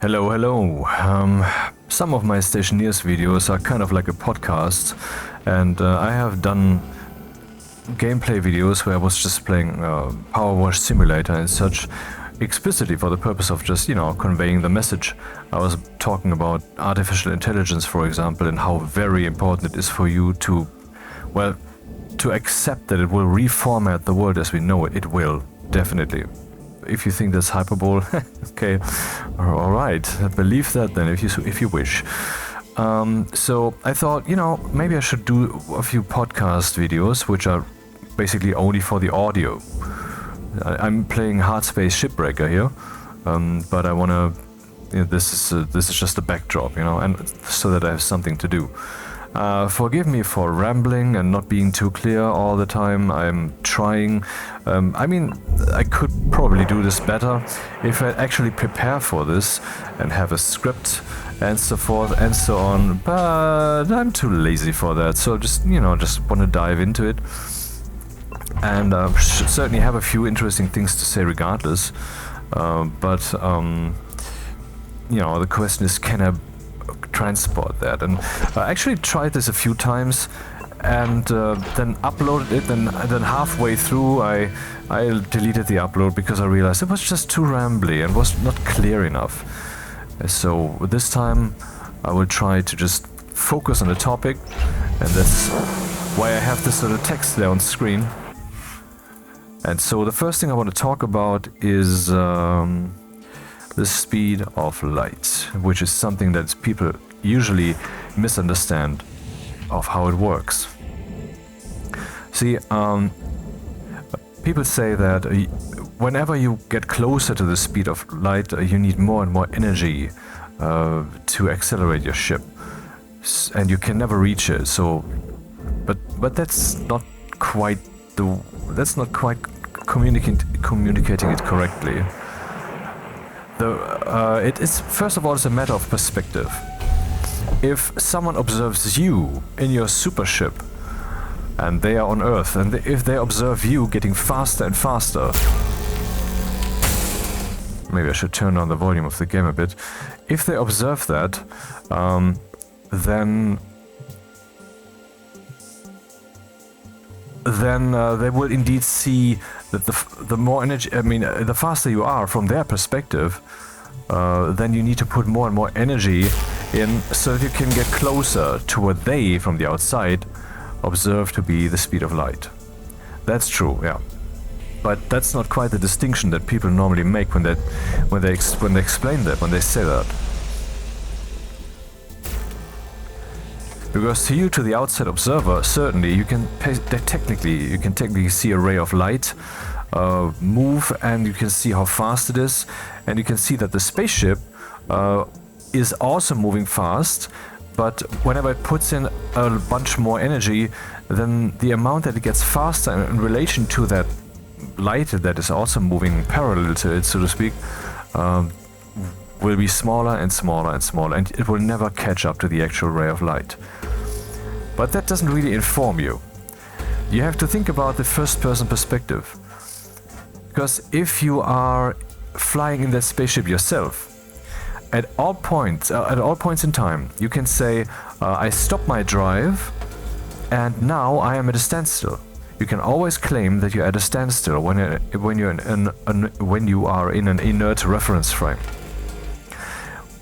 Hello, hello. Some of my Stationeers videos are kind of like a podcast, and I have done gameplay videos where I was just playing Power Wash Simulator and such, explicitly for the purpose of just, conveying the message. I was talking about artificial intelligence, for example, and how very important it is for you to, to accept that it will reformat the world as we know it. It will, definitely. If you think that's hyperbole, okay, all right, believe that then if you wish. So I thought, maybe I should do a few podcast videos which are basically only for the audio. I'm playing Hardspace Shipbreaker here, but I want to. This is just a backdrop, and so that I have something to do. Forgive me for rambling and not being too clear all the time. I'm trying. I could probably do this better if I actually prepare for this and have a script and so forth and so on. But I'm too lazy for that. So just want to dive into it. And should certainly have a few interesting things to say regardless. But the question is, can I transport that? And I actually tried this a few times and then uploaded it, then halfway through I deleted the upload because I realized it was just too rambly and was not clear enough. So this time I will try to just focus on the topic, and that's why I have this little text there on screen. And so the first thing I want to talk about is the speed of light, which is something that people usually misunderstand of how it works. See, people say that whenever you get closer to the speed of light, you need more and more energy to accelerate your ship, and you can never reach it. So, but that's not quite communicating it correctly. It is, first of all, it's a matter of perspective. If someone observes you in your super ship, and they are on Earth, and if they observe you getting faster and faster, maybe I should turn down the volume of the game a bit. If they observe that, then they will indeed see that the more energy, the faster you are from their perspective, then you need to put more and more energy in so that you can get closer to what they, from the outside, observe to be the speed of light. That's true, yeah. But that's not quite the distinction that people normally make when they explain that, when they say that. Because to the outside observer, certainly you can technically see a ray of light move, and you can see how fast it is, and you can see that the spaceship is also moving fast. But whenever it puts in a bunch more energy, then the amount that it gets faster in relation to that light that is also moving parallel to it, so to speak, will be smaller and smaller and smaller, and it will never catch up to the actual ray of light. But that doesn't really inform you. You have to think about the first-person perspective. Because if you are flying in that spaceship yourself, at all points in time, you can say, I stop my drive, and now I am at a standstill. You can always claim that you're at a standstill when you are in an inert reference frame.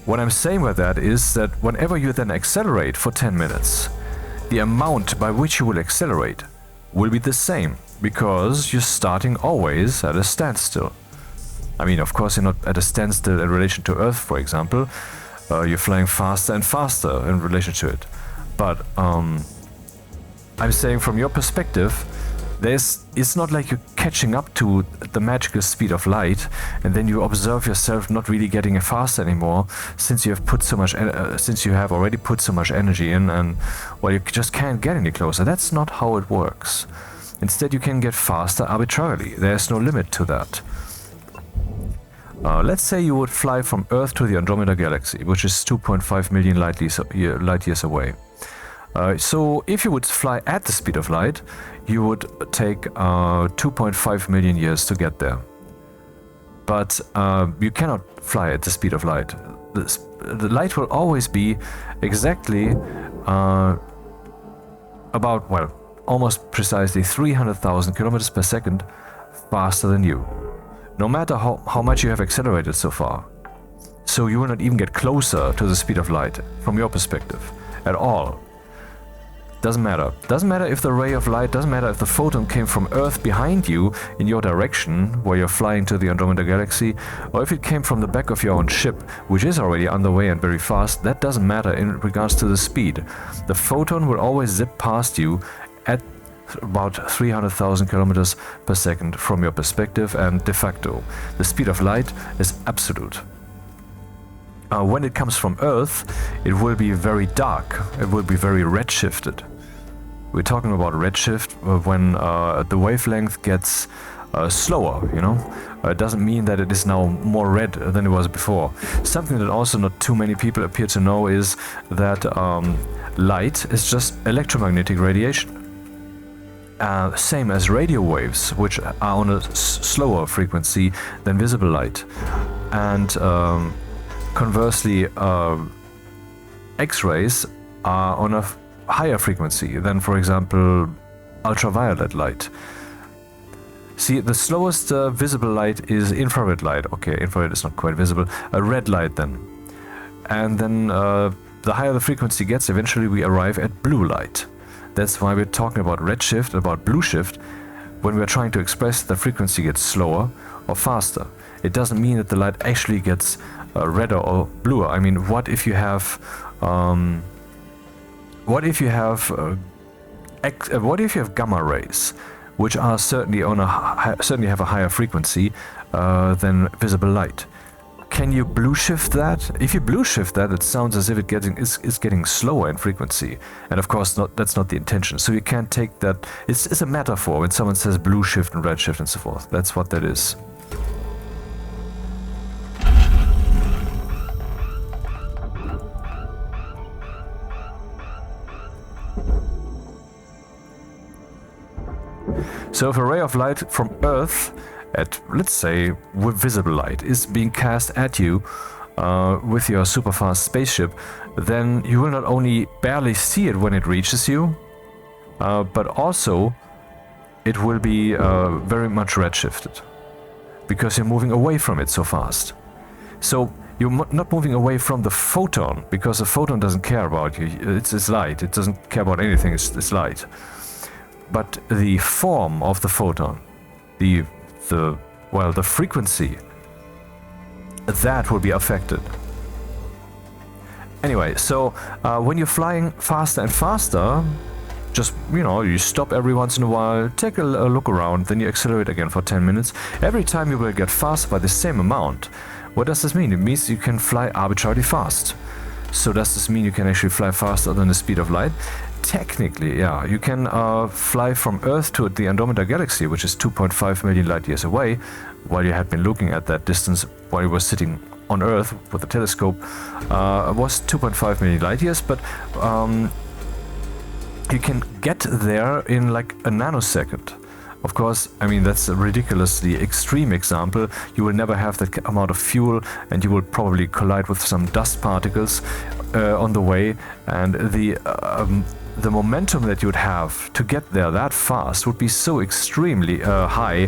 What I'm saying by that is that whenever you then accelerate for 10 minutes, the amount by which you will accelerate will be the same, because you're starting always at a standstill. Of course, you're not at a standstill in relation to Earth, for example. You're flying faster and faster in relation to it. But I'm saying from your perspective, it's not like you're catching up to the magical speed of light, and then you observe yourself not really getting faster anymore, since you have already put so much energy in, and you just can't get any closer. That's not how it works. Instead, you can get faster arbitrarily. There's no limit to that. Let's say you would fly from Earth to the Andromeda Galaxy, which is 2.5 million light years away. So if you would fly at the speed of light, you would take 2.5 million years to get there. but you cannot fly at the speed of light. The light will always be exactly about, well, almost precisely 300,000 kilometers per second faster than you, no matter how much you have accelerated so far. So you will not even get closer to the speed of light from your perspective at all. Doesn't matter. Doesn't matter if the ray of light, doesn't matter if the photon came from Earth behind you in your direction, where you're flying to the Andromeda Galaxy, or if it came from the back of your own ship, which is already underway and very fast. That doesn't matter in regards to the speed. The photon will always zip past you at about 300,000 kilometers per second from your perspective, and de facto, the speed of light is absolute. When it comes from Earth, it will be very dark, it will be very redshifted. We're talking about redshift when the wavelength gets slower, you know. It doesn't mean that it is now more red than it was before. Something that also not too many people appear to know is that light is just electromagnetic radiation. Same as radio waves, which are on a slower frequency than visible light. And conversely, X-rays are on a higher frequency than, for example, ultraviolet light. See, the slowest visible light is infrared light. Okay, infrared is not quite visible. A red light then. And then the higher the frequency gets, eventually we arrive at blue light. That's why we're talking about redshift, about blue shift, when we're trying to express the frequency gets slower or faster. It doesn't mean that the light actually gets redder or bluer. I mean, what if you have gamma rays, which are certainly have a higher frequency than visible light? Can you blue shift that? If you blue shift that, it sounds as if it's getting slower in frequency, and of course that's not the intention. So you can't take that. It's a metaphor when someone says blue shift and red shift and so forth. That's what that is. So if a ray of light from Earth at, let's say, with visible light is being cast at you with your super fast spaceship, then you will not only barely see it when it reaches you, but also it will be very much redshifted because you're moving away from it so fast. So you're not moving away from the photon, because the photon doesn't care about you. It's light. It doesn't care about anything. It's light. But the form of the photon, the frequency, that will be affected. Anyway, so when you're flying faster and faster, just, you know, you stop every once in a while, take a look around, then you accelerate again for 10 minutes. Every time you will get faster by the same amount. What does this mean? It means you can fly arbitrarily fast. So does this mean you can actually fly faster than the speed of light? Technically, yeah, you can fly from Earth to the Andromeda Galaxy, which is 2.5 million light years away, while you had been looking at that distance while you were sitting on Earth with the telescope, was 2.5 million light years, but you can get there in like a nanosecond. Of course, I mean, that's a ridiculously extreme example. You will never have that amount of fuel, and you will probably collide with some dust particles on the way, and the momentum that you would have to get there that fast would be so extremely high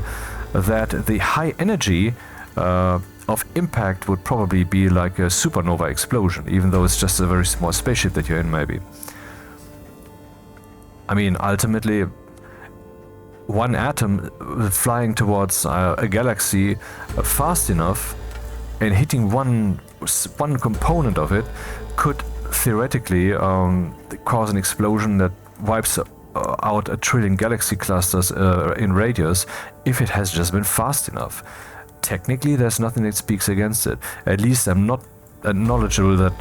that the high energy of impact would probably be like a supernova explosion, even though it's just a very small spaceship that you're in, maybe. I mean, ultimately, one atom flying towards a galaxy fast enough and hitting one component of it could theoretically cause an explosion that wipes out a trillion galaxy clusters in radius if it has just been fast enough. Technically, there's nothing that speaks against it. At least I'm not knowledgeable that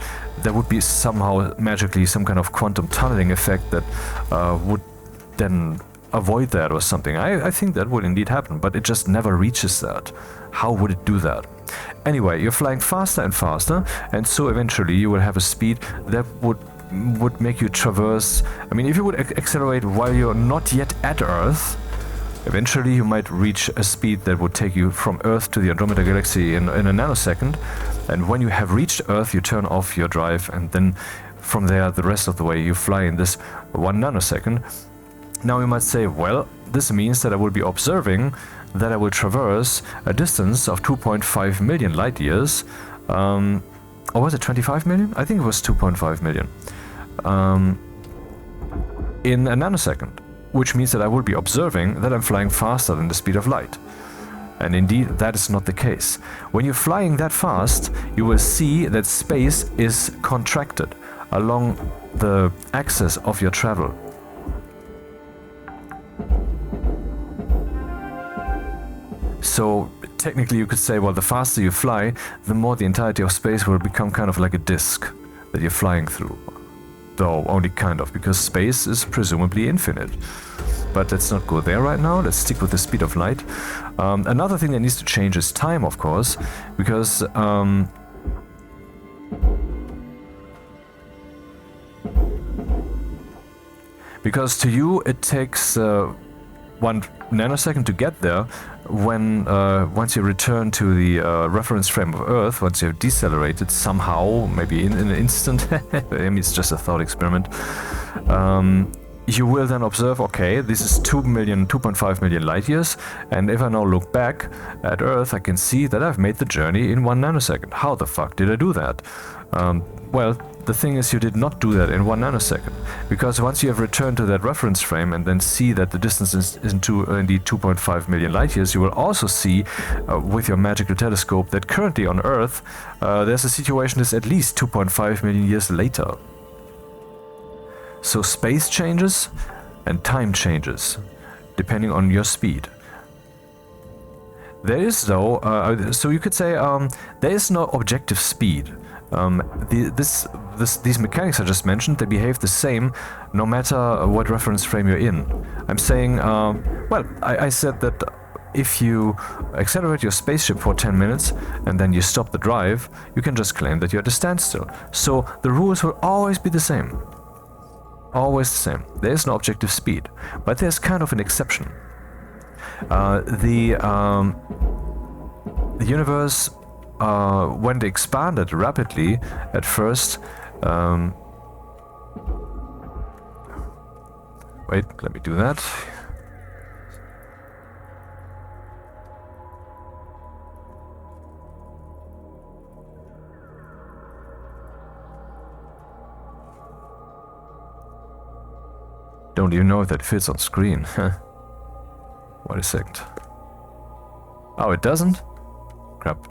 there would be somehow magically some kind of quantum tunneling effect that would then avoid that or something. I think that would indeed happen, but it just never reaches that. How would it do that? Anyway, you're flying faster and faster, and so eventually you will have a speed that would make you traverse. I mean, if you would accelerate while you're not yet at Earth, Eventually you might reach a speed that would take you from Earth to the Andromeda Galaxy in a nanosecond, and when you have reached Earth you turn off your drive, and then from there the rest of the way you fly in this 1 nanosecond. Now you might say, well, this means that I will be observing that I will traverse a distance of 2.5 million light years, or was it 25 million? I think it was 2.5 million, in a nanosecond, which means that I will be observing that I'm flying faster than the speed of light. And indeed, that is not the case. When you're flying that fast, you will see that space is contracted along the axis of your travel. So technically you could say, well, the faster you fly, the more the entirety of space will become kind of like a disk that you're flying through. Though only kind of, because space is presumably infinite. But let's not go there right now, let's stick with the speed of light. Another thing that needs to change is time, of course, because to you it takes 1 nanosecond to get there, when once you return to the reference frame of Earth, once you have decelerated somehow, maybe in an instant, I mean, it's just a thought experiment, you will then observe, okay, this is 2.5 million light years, and if I now look back at Earth, I can see that I've made the journey in 1 nanosecond. How the fuck did I do that? Well, the thing is, you did not do that in 1 nanosecond, because once you have returned to that reference frame and then see that the distance is indeed 2.5 million light years, you will also see with your magical telescope that currently on Earth there's a situation that's at least 2.5 million years later. So space changes and time changes depending on your speed. There is, though, so you could say there is no objective speed. These mechanics I just mentioned, they behave the same no matter what reference frame you're in. I'm saying, well, I said that if you accelerate your spaceship for 10 minutes and then you stop the drive, you can just claim that you're at a standstill. So the rules will always be the same. Always the same. There is no objective speed, but there's kind of an exception. The universe, when it expanded rapidly at first, wait, let me do that. Don't even know if that fits on screen. Wait a second. Oh, it doesn't? Crap.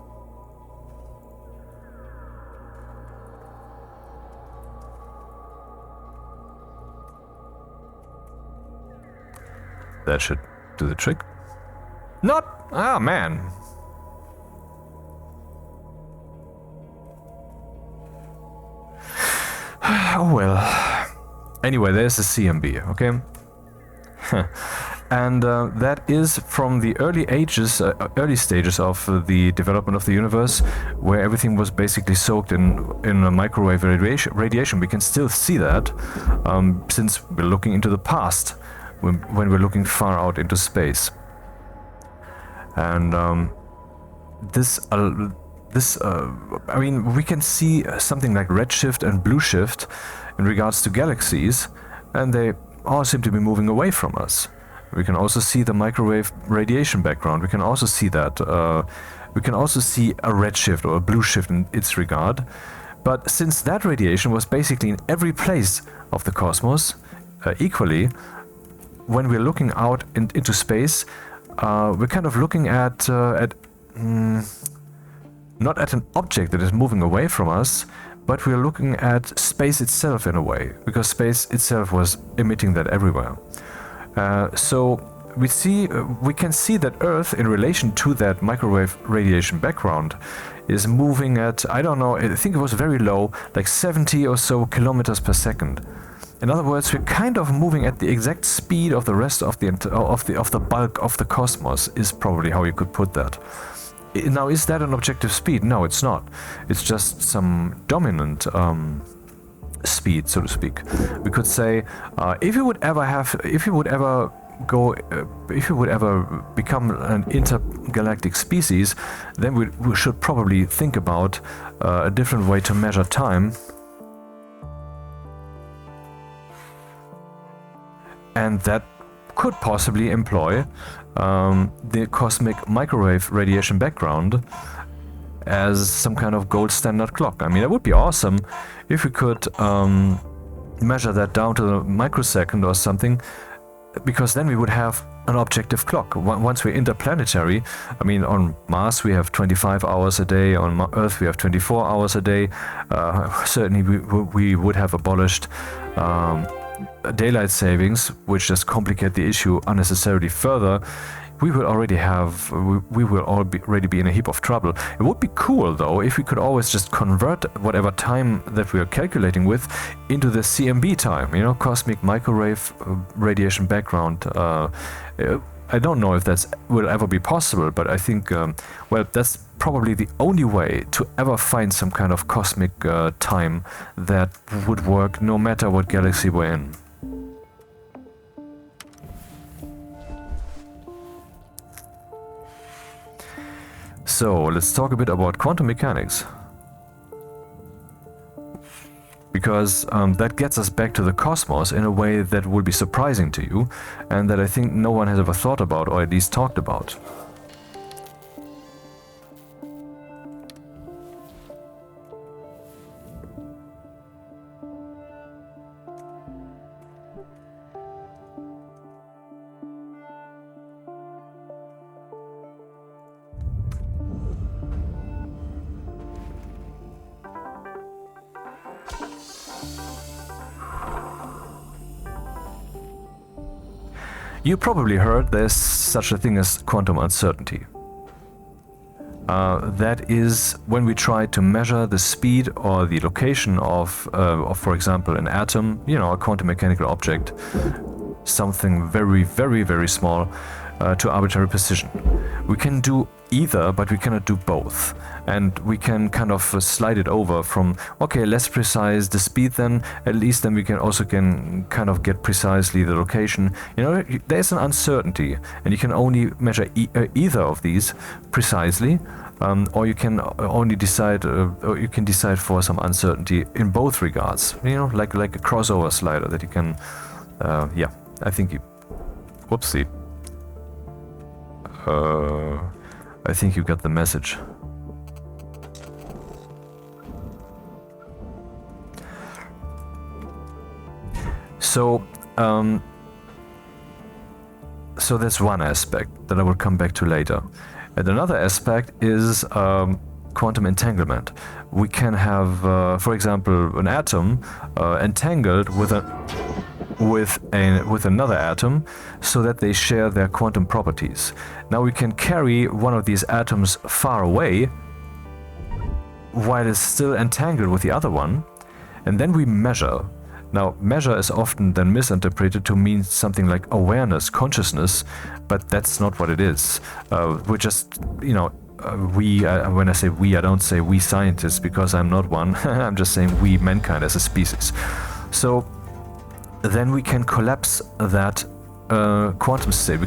That should do the trick. Not! Ah, man. Oh well. Anyway, there's the CMB, okay? And that is from the early stages of the development of the universe, where everything was basically soaked in a microwave radiation. We can still see that, since we're looking into the past, when we're looking far out into space. And I mean, we can see something like redshift and blueshift in regards to galaxies, and they all seem to be moving away from us. We can also see the microwave radiation background. We can also see that. We can also see a redshift or a blueshift in its regard. But since that radiation was basically in every place of the cosmos equally, when we're looking out into space, we're kind of looking at not at an object that is moving away from us, but we're looking at space itself in a way, because space itself was emitting that everywhere. So we can see that Earth, in relation to that microwave radiation background, is moving at, I don't know, I think it was very low, like 70 or so kilometers per second. In other words, we're kind of moving at the exact speed of the rest of the bulk of the cosmos, is probably how you could put that. Now, is that an objective speed? No, it's not. It's just some dominant speed, so to speak. We could say, if you would ever become an intergalactic species, then we should probably think about a different way to measure time. And that could possibly employ the cosmic microwave radiation background as some kind of gold standard clock. I mean, it would be awesome if we could measure that down to the microsecond or something, because then we would have an objective clock. Once we're interplanetary, I mean, on Mars we have 25 hours a day, on Earth we have 24 hours a day. Certainly we would have abolished daylight savings, which just complicate the issue unnecessarily further. We will already be in a heap of trouble. It would be cool though if we could always just convert whatever time that we are calculating with into the CMB time, you know, cosmic microwave radiation background. I don't know if that will ever be possible, but I think, well, that's probably the only way to ever find some kind of cosmic time that would work no matter what galaxy we're in. So let's talk a bit about quantum mechanics, because that gets us back to the cosmos in a way that will be surprising to you, and that I think no one has ever thought about, or at least talked about. You probably heard there's such a thing as quantum uncertainty. That is when we try to measure the speed or the location of, for example, an atom, you know, a quantum mechanical object, something very, very, very small, to arbitrary precision. We can do either, but we cannot do both. And we can kind of slide it over from, okay, less precise the speed, then at least then we can also kind of get precisely the location. You know, there's an uncertainty, and you can only measure either of these precisely, or you can only decide, or you can decide for some uncertainty in both regards. You know, like a crossover slider that you can, yeah, I think you, whoopsie. I think you got the message. So, so that's one aspect that I will come back to later. And another aspect is quantum entanglement. We can have, for example, an atom entangled with another atom, so that they share their quantum properties. Now we can carry one of these atoms far away while it's still entangled with the other one, and then we measure. Now, measure is often then misinterpreted to mean something like awareness, consciousness, but that's not what it is. We're just, you know, when I say we, I don't say we scientists, because I'm not one. I'm just saying we, mankind as a species. So then we can collapse that quantum state.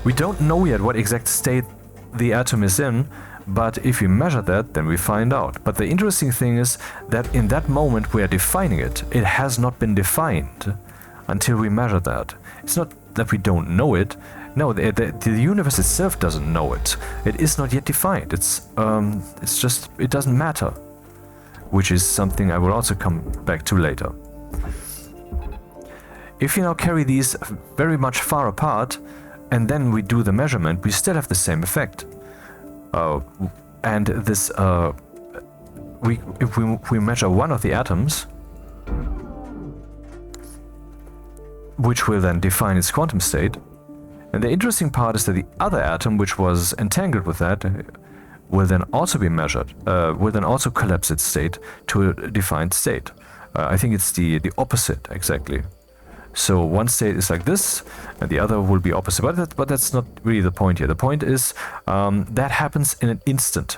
We don't know yet what exact state the atom is in, but if we measure that, then we find out. But the interesting thing is that in that moment we are defining it. It has not been defined until we measure that. It's not that we don't know it. No, the universe itself doesn't know it. It is not yet defined. It's just, it doesn't matter, which is something I will also come back to later. If you now carry these very much far apart, and then we do the measurement, we still have the same effect. And this, if we measure one of the atoms, which will then define its quantum state, and the interesting part is that the other atom, which was entangled with that, will then also be measured, will then also collapse its state to a defined state. I think it's the opposite, exactly. So one state is like this, and the other will be opposite. But that's not really the point here. The point is that happens in an instant.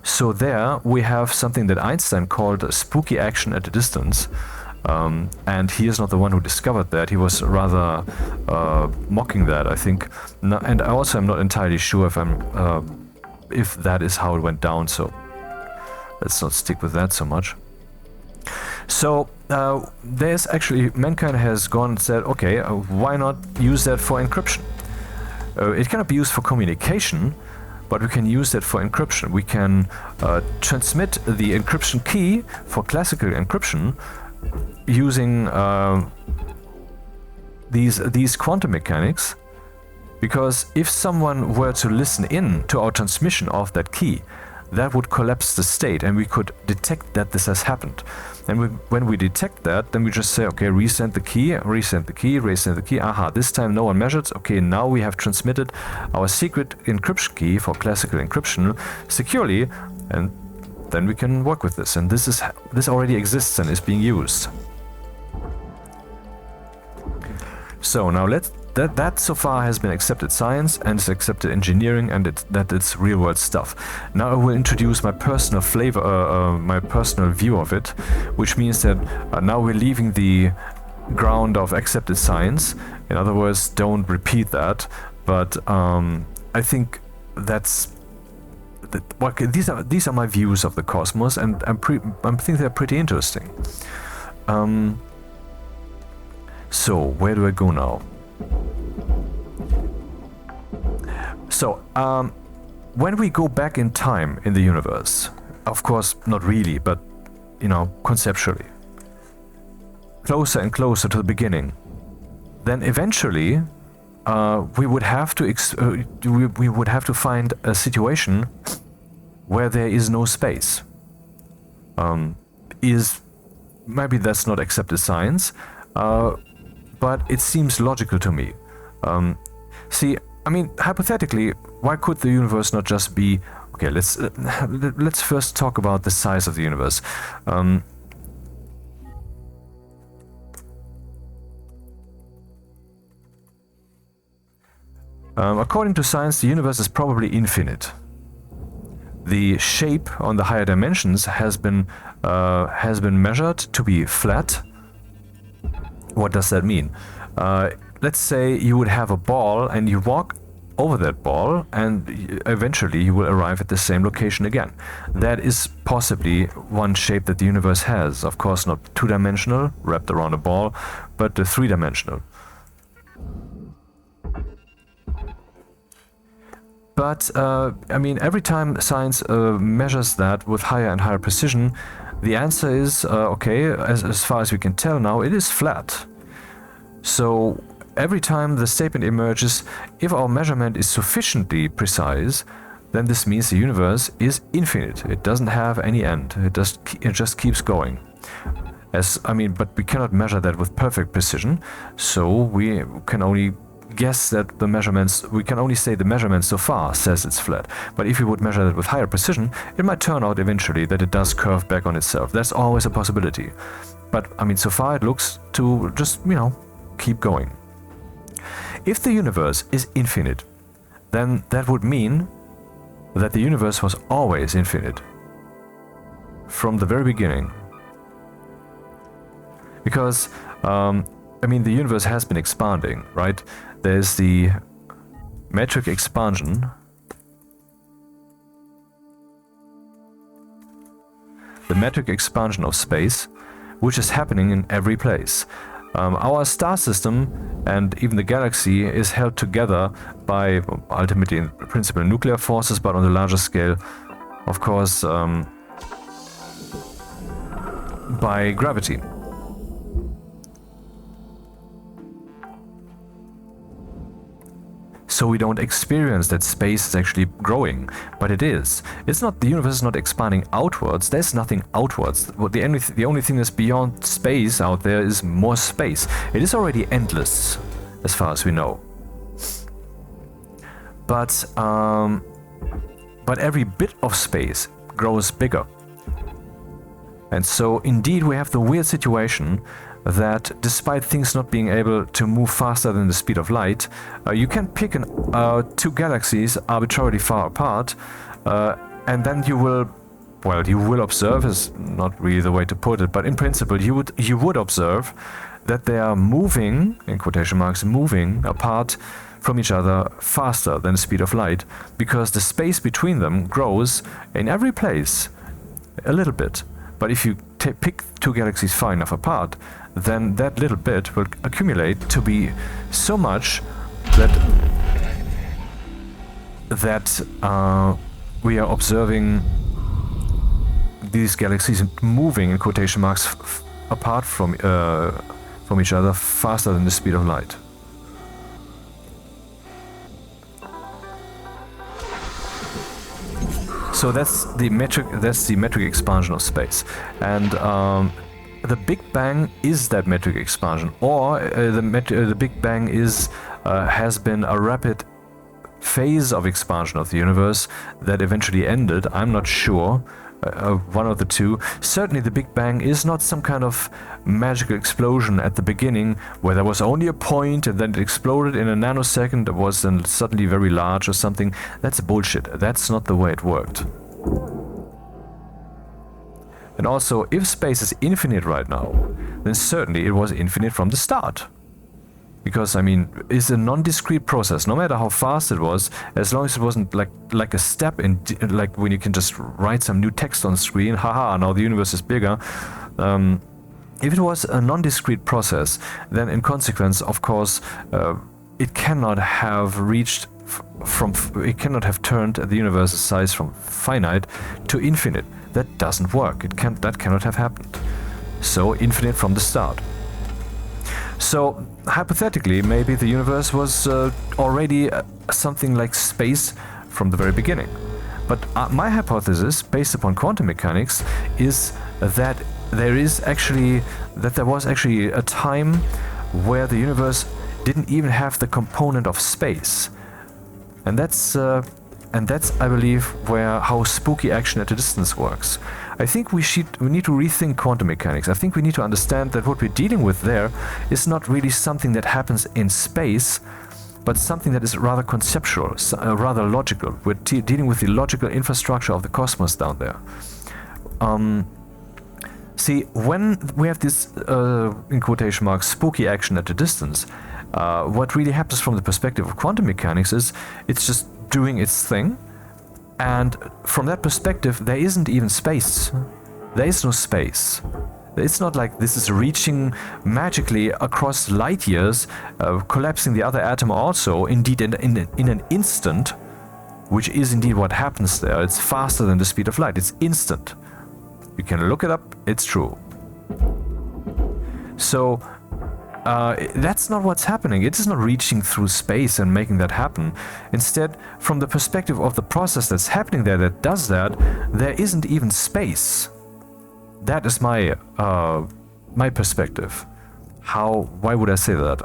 So there we have something that Einstein called spooky action at a distance. And he is not the one who discovered that. He was rather mocking that, I think. No, and I also am not entirely sure if that is how it went down. So let's not stick with that so much. So there's actually, mankind has gone and said, okay, why not use that for encryption? It cannot be used for communication, but we can use that for encryption. We can transmit the encryption key for classical encryption using these quantum mechanics, because if someone were to listen in to our transmission of that key, that would collapse the state, and we could detect that this has happened. And when we detect that, then we just say, okay, resend the key, resend the key, resend the key. Aha, this time no one measured. Okay, now we have transmitted our secret encryption key for classical encryption securely, and then we can work with this. And this already exists and is being used. So now that so far has been accepted science and is accepted engineering, and that it's real world stuff. Now I will introduce my personal flavor, my personal view of it, which means that now we're leaving the ground of accepted science. In other words, don't repeat that. But I think these are my views of the cosmos, and I think they're pretty interesting. So where do I go now? So, when we go back in time in the universe, of course, not really, but, you know, conceptually, closer and closer to the beginning, then eventually we would have to find a situation where there is no space. Maybe that's not accepted science, but it seems logical to me. See, I mean, hypothetically, why could the universe not just be... Okay, let's first talk about the size of the universe. According to science, the universe is probably infinite. The shape on the higher dimensions has been measured to be flat. What does that mean? Let's say you would have a ball and you walk over that ball, and eventually you will arrive at the same location again. That is possibly one shape that the universe has. Of course, not two-dimensional, wrapped around a ball, but three-dimensional. But, I mean, every time science measures that with higher and higher precision, the answer is, okay, as far as we can tell now, it is flat. So every time the statement emerges, if our measurement is sufficiently precise, then this means the universe is infinite. It doesn't have any end. It just keeps going. But we cannot measure that with perfect precision, so we can only guess that the measurements, we can only say the measurement so far says it's flat. But if we would measure that with higher precision, it might turn out eventually that it does curve back on itself. That's always a possibility. But, I mean, so far it looks to just, you know, keep going. If the universe is infinite, then that would mean that the universe was always infinite from the very beginning. Because, I mean, the universe has been expanding, right? There's the metric expansion. The metric expansion of space, which is happening in every place. Our star system and even the galaxy is held together by, ultimately in principle, nuclear forces, but on a larger scale, of course, by gravity. So we don't experience that space is actually growing, but it is. It's not, the universe is not expanding outwards. There's nothing outwards. The only thing that's beyond space out there is more space. It is already endless, as far as we know. But every bit of space grows bigger. And so indeed we have the weird situation that despite things not being able to move faster than the speed of light, you can pick two galaxies arbitrarily far apart, and then you will well, you will observe is not really the way to put it, but in principle you would observe that they are moving, in quotation marks, moving apart from each other faster than the speed of light, because the space between them grows in every place a little bit. But if you pick two galaxies far enough apart, then that little bit will accumulate to be so much that we are observing these galaxies moving, in quotation marks, apart from each other faster than the speed of light. So that's the metric expansion of space, and the Big Bang is that metric expansion, or the Big Bang has been a rapid phase of expansion of the universe that eventually ended. I'm not sure. One of the two. Certainly the Big Bang is not some kind of magical explosion at the beginning where there was only a point and then it exploded in a nanosecond that was then suddenly very large or something. That's bullshit. That's not the way it worked. And also, if space is infinite right now, then certainly it was infinite from the start. Because, I mean, it's a non-discrete process, no matter how fast it was, as long as it wasn't like a step in, like when you can just write some new text on screen, haha, now the universe is bigger. If it was a non-discrete process, then in consequence, of course, it cannot have it cannot have turned the universe's size from finite to infinite. That doesn't work. That cannot have happened. So, infinite from the start. So, hypothetically, maybe the universe was already something like space from the very beginning. But my hypothesis, based upon quantum mechanics, is that there was actually a time where the universe didn't even have the component of space. And that's, I believe, how spooky action at a distance works. I think we need to rethink quantum mechanics. I think we need to understand that what we're dealing with there is not really something that happens in space, but something that is rather conceptual, rather logical. We're dealing with the logical infrastructure of the cosmos down there. See, when we have this, in quotation marks, spooky action at a distance, what really happens from the perspective of quantum mechanics is it's just doing its thing. And from that perspective, there isn't even space. There is no space. It's not like this is reaching magically across light years, collapsing the other atom also, indeed in an instant, which is indeed what happens there. It's faster than the speed of light. It's instant. You can look it up. It's true. So, that's not what's happening. It is not reaching through space and making that happen. Instead, from the perspective of the process that's happening there that does that, there isn't even space. That is my perspective. Why would I say that?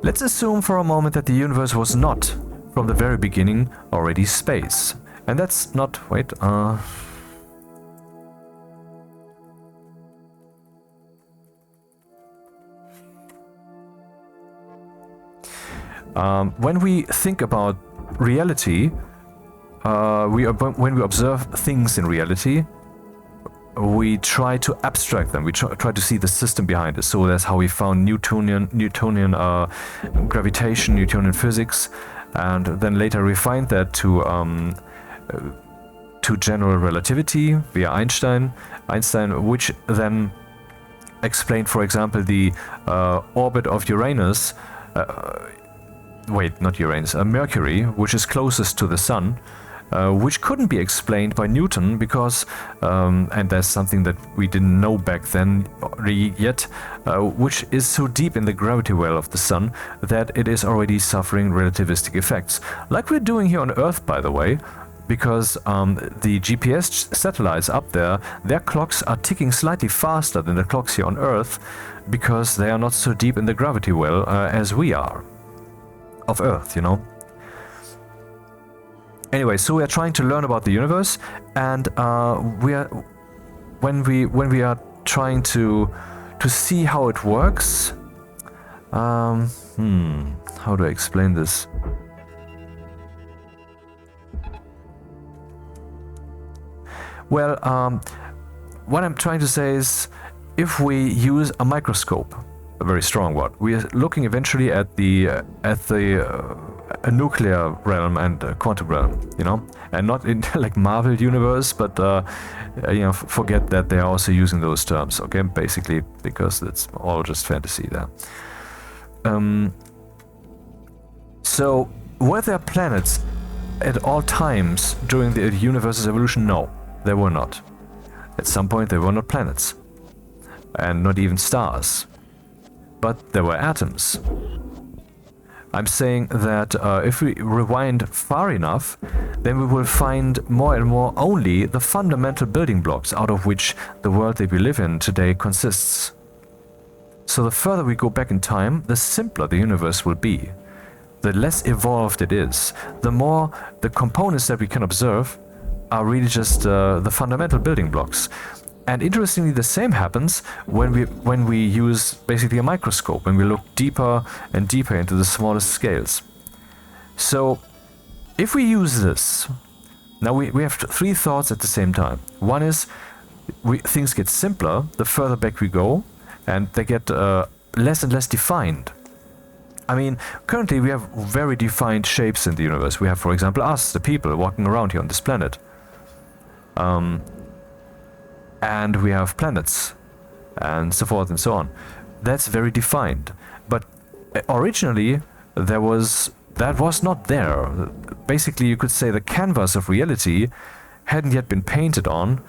Let's assume for a moment that the universe was not, from the very beginning, already space. And that's not, when we think about reality, when we observe things in reality, we try to abstract them. We try to see the system behind it. So that's how we found Newtonian gravitation, Newtonian physics, and then later refined that to general relativity via Einstein, which then explained, for example, the orbit of Uranus. Not Uranus, Mercury, which is closest to the Sun, which couldn't be explained by Newton because, and that's something that we didn't know back then yet, which is so deep in the gravity well of the Sun that it is already suffering relativistic effects. Like we're doing here on Earth, by the way, because the GPS satellites up there, their clocks are ticking slightly faster than the clocks here on Earth because they are not so deep in the gravity well as we are. Of Earth, you know. Anyway, so we are trying to learn about the universe, and when we are trying to see how it works. How do I explain this? Well, what I'm trying to say is, if we use a microscope, a very strong one, we are looking eventually at the nuclear realm and quantum realm, you know, and not in like Marvel universe, but you know, forget that they are also using those terms, okay, basically, because it's all just fantasy there. So were there planets at all times during the universe's evolution? No, there were not. At some point there were not planets, and not even stars, but there were atoms. I'm saying that if we rewind far enough, then we will find more and more only the fundamental building blocks out of which the world that we live in today consists. So the further we go back in time, the simpler the universe will be. The less evolved it is, the more the components that we can observe are really just the fundamental building blocks. And interestingly, the same happens when we use basically a microscope, when we look deeper and deeper into the smallest scales. So if we use this, now we have three thoughts at the same time. One is things get simpler the further back we go, and they get less and less defined. I mean, currently we have very defined shapes in the universe. We have, for example, us, the people, walking around here on this planet. And we have planets, and so forth and so on. That's very defined. But originally, that was not there. Basically, you could say the canvas of reality hadn't yet been painted on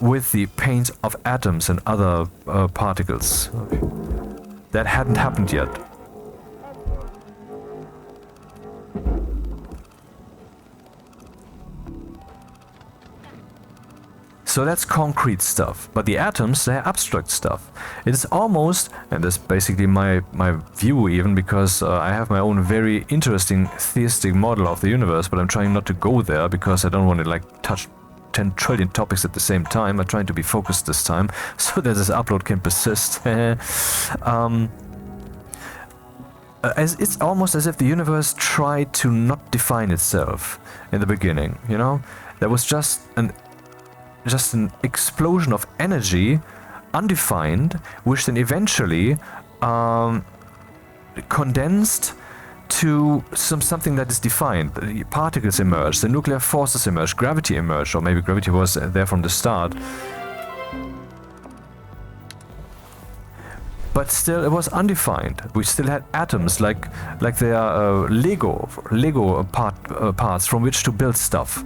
with the paint of atoms and other particles. That hadn't happened yet. So that's concrete stuff, but the atoms, they're abstract stuff. It's almost, and that's basically my view even, because I have my own very interesting theistic model of the universe, but I'm trying not to go there because I don't want to like touch 10 trillion topics at the same time. I'm trying to be focused this time so that this upload can persist. It's almost as if the universe tried to not define itself in the beginning, you know? There was just an explosion of energy, undefined, which then eventually condensed to something that is defined. The particles emerged, the nuclear forces emerged, gravity emerged, or maybe gravity was there from the start. But still, it was undefined. We still had atoms, like they are Lego parts from which to build stuff.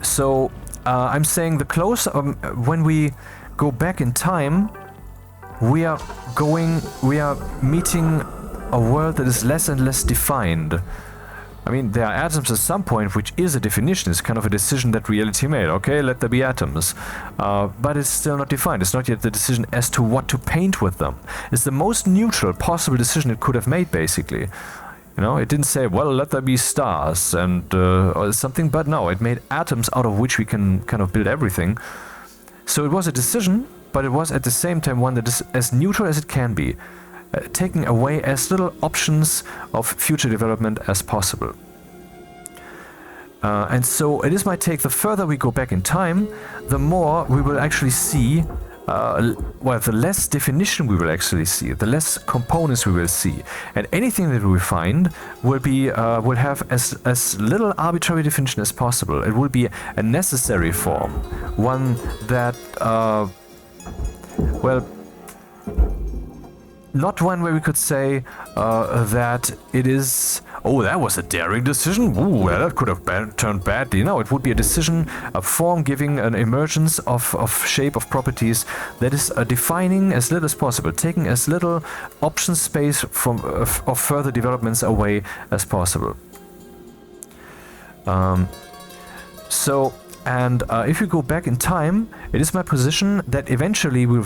So I'm saying the closer, when we go back in time, we are meeting a world that is less and less defined. I mean, there are atoms at some point, which is a definition. It's kind of a decision that reality made. Okay, let there be atoms. But it's still not defined. It's not yet the decision as to what to paint with them. It's the most neutral possible decision it could have made, basically. You know, it didn't say, well, let there be stars and or something, but no, it made atoms out of which we can kind of build everything. So it was a decision, but it was at the same time one that is as neutral as it can be, taking away as little options of future development as possible. And so it is my take, the further we go back in time, the more we will actually see, well, the less definition we will actually see, the less components we will see. And anything that we find will be will have as little arbitrary definition as possible. It will be a necessary form, one that, well, not one where we could say that it is, oh, that was a daring decision, ooh, well, that could have turned badly. No, it would be a decision, a form giving an emergence of shape, of properties that is defining as little as possible, taking as little option space from of further developments away as possible. And if you go back in time, it is my position that eventually we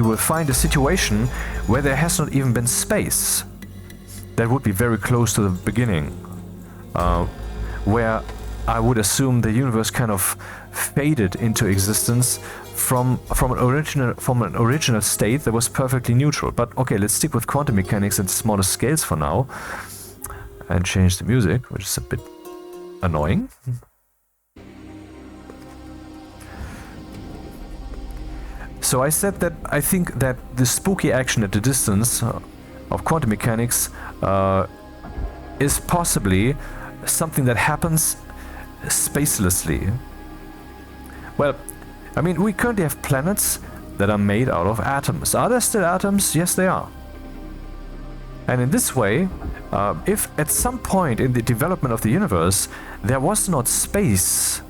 will find a situation where there has not even been space. That would be very close to the beginning, where I would assume the universe kind of faded into existence from an original state that was perfectly neutral. But okay, let's stick with quantum mechanics at smaller scales for now. and change the music, which is a bit annoying. So I said that I think that the spooky action at the distance of quantum mechanics is possibly something that happens spacelessly. Well, I mean, we currently have planets that are made out of atoms. Are there still atoms? Yes, they are. And in this way, if at some point in the development of the universe there was not space,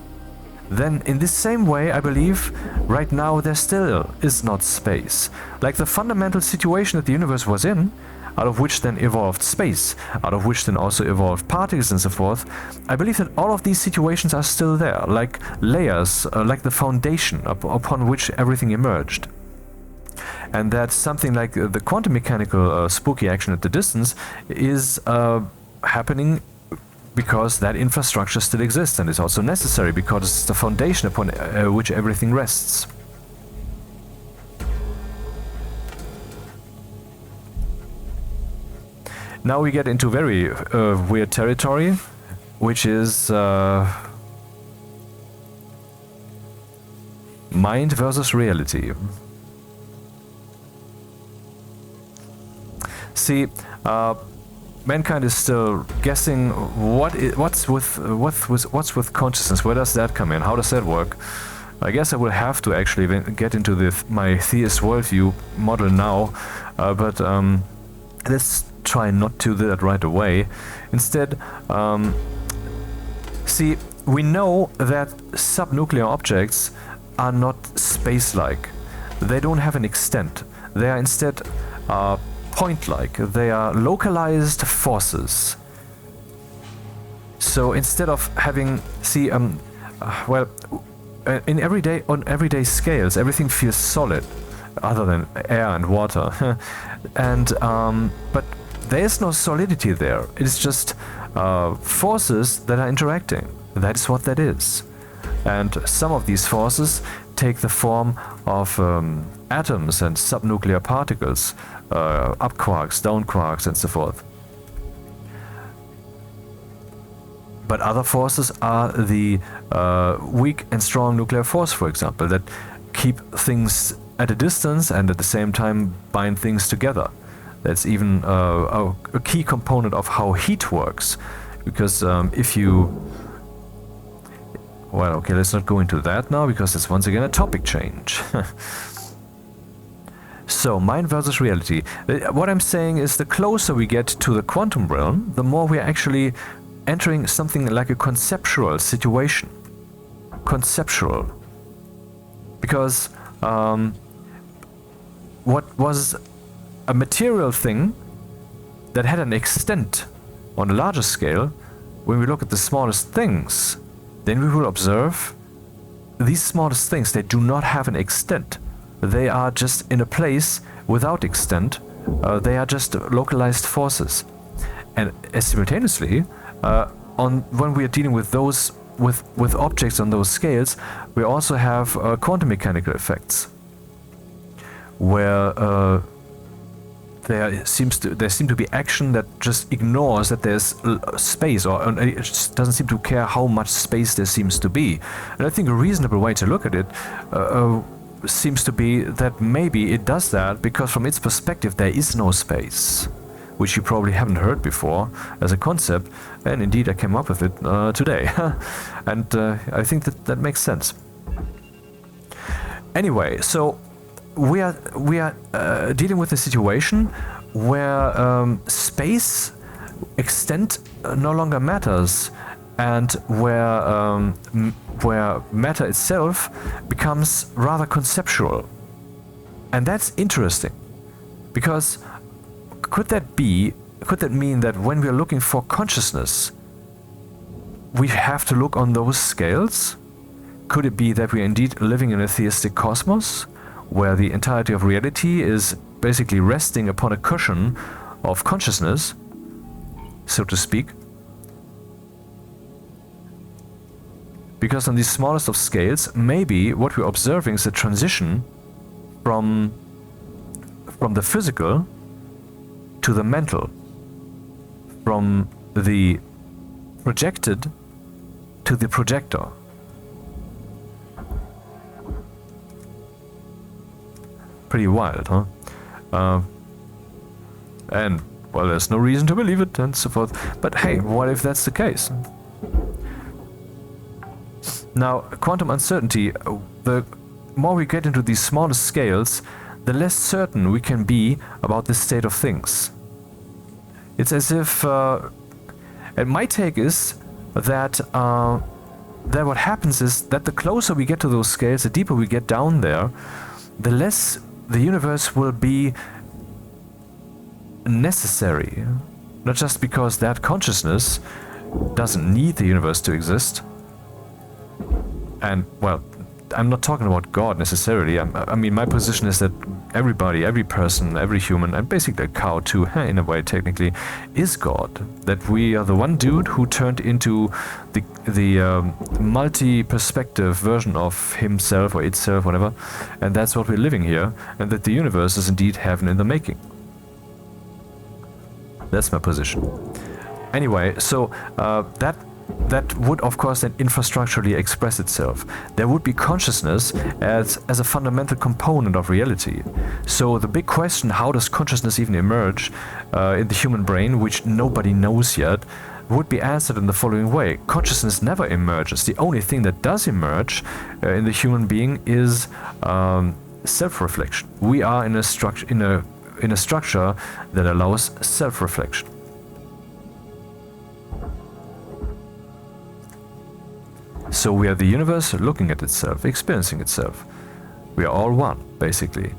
then in this same way, I believe, right now there still is not space. Like the fundamental situation that the universe was in, out of which then evolved space, out of which then also evolved particles and so forth, I believe that all of these situations are still there, like layers, like the foundation upon which everything emerged. And that something like the quantum mechanical spooky action at the distance is happening because that infrastructure still exists and is also necessary because it's the foundation upon which everything rests. Now we get into very weird territory, which is mind versus reality. See, mankind is still guessing what's with consciousness. Where does that come in? How does that work? I guess I will have to actually get into my theist worldview model now, but let's try not to do that right away. Instead, see, we know that subnuclear objects are not space-like. They don't have an extent. They are instead point-like. They are localized forces. So instead of having, see, well, on everyday scales, everything feels solid, other than air and water, and but there is no solidity there. It's just forces that are interacting. That is what that is. And some of these forces take the form of atoms and subnuclear particles, up quarks, down quarks, and so forth. But other forces are the weak and strong nuclear force, for example, that keep things at a distance and at the same time bind things together. That's even a key component of how heat works, because if you... Well, okay, let's not go into that now, because it's once again a topic change. So, mind versus reality. What I'm saying is the closer we get to the quantum realm, the more we're actually entering something like a conceptual situation. Conceptual. Because what was a material thing that had an extent on a larger scale, when we look at the smallest things, then we will observe these smallest things, they do not have an extent. They are just in a place without extent. They are just localized forces. And simultaneously, when we are dealing with those with objects on those scales, we also have quantum mechanical effects, where there seem to be action that just ignores that there's space, or it just doesn't seem to care how much space there seems to be. And I think a reasonable way to look at it seems to be that maybe it does that because from its perspective there is no space, which you probably haven't heard before as a concept, and indeed I came up with it today. And I think that makes sense. Anyway, so we are dealing with a situation where space extent no longer matters, and where matter itself becomes rather conceptual. And that's interesting, because could that mean that when we are looking for consciousness, we have to look on those scales? Could it be that we are indeed living in a theistic cosmos, where the entirety of reality is basically resting upon a cushion of consciousness, so to speak? Because on the smallest of scales, maybe what we're observing is a transition from the physical to the mental, from the projected to the projector. Pretty wild, huh? And, well, there's no reason to believe it, and so forth. But hey, what if that's the case? Now, quantum uncertainty, the more we get into these smaller scales, the less certain we can be about the state of things. It's as if, and my take is that what happens is that the closer we get to those scales, the deeper we get down there, the less the universe will be necessary. Not just because that consciousness doesn't need the universe to exist. And, well, I'm not talking about God necessarily. I mean, my position is that everybody, every person, every human, and basically a cow too, in a way, technically, is God. That we are the one dude who turned into the multi-perspective version of himself or itself, whatever, and that's what we're living here, and that the universe is indeed heaven in the making. That's my position. Anyway, so that would, of course, then infrastructurally express itself. There would be consciousness as a fundamental component of reality. So the big question, how does consciousness even emerge in the human brain, which nobody knows yet, would be answered in the following way. Consciousness never emerges. The only thing that does emerge in the human being is self-reflection. We are in a structure that allows self-reflection. So we are the universe looking at itself, experiencing itself. We are all one, basically.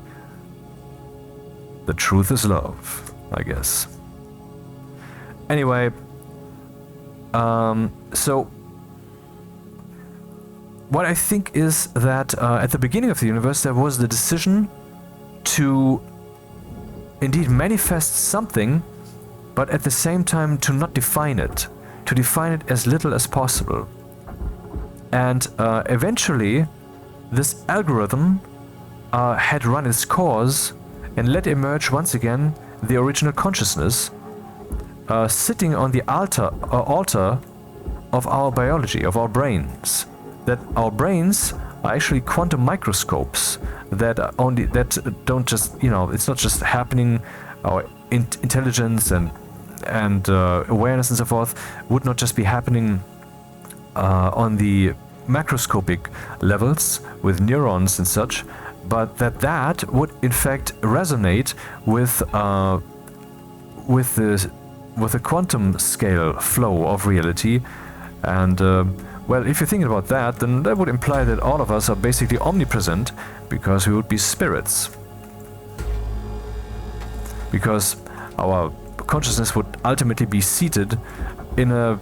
The truth is love, I guess. Anyway, so what I think is that at the beginning of the universe there was the decision to indeed manifest something, but at the same time to not define it, to define it as little as possible. And eventually this algorithm had run its course and let emerge once again the original consciousness sitting on the altar of our biology, of our brains. That our brains are actually quantum microscopes that don't just, you know, it's not just happening, our intelligence and awareness and so forth would not just be happening on the macroscopic levels with neurons and such, but that would in fact resonate with the quantum scale flow of reality. And well, if you're thinking about that, then that would imply that all of us are basically omnipresent, because we would be spirits. Because our consciousness would ultimately be seated in a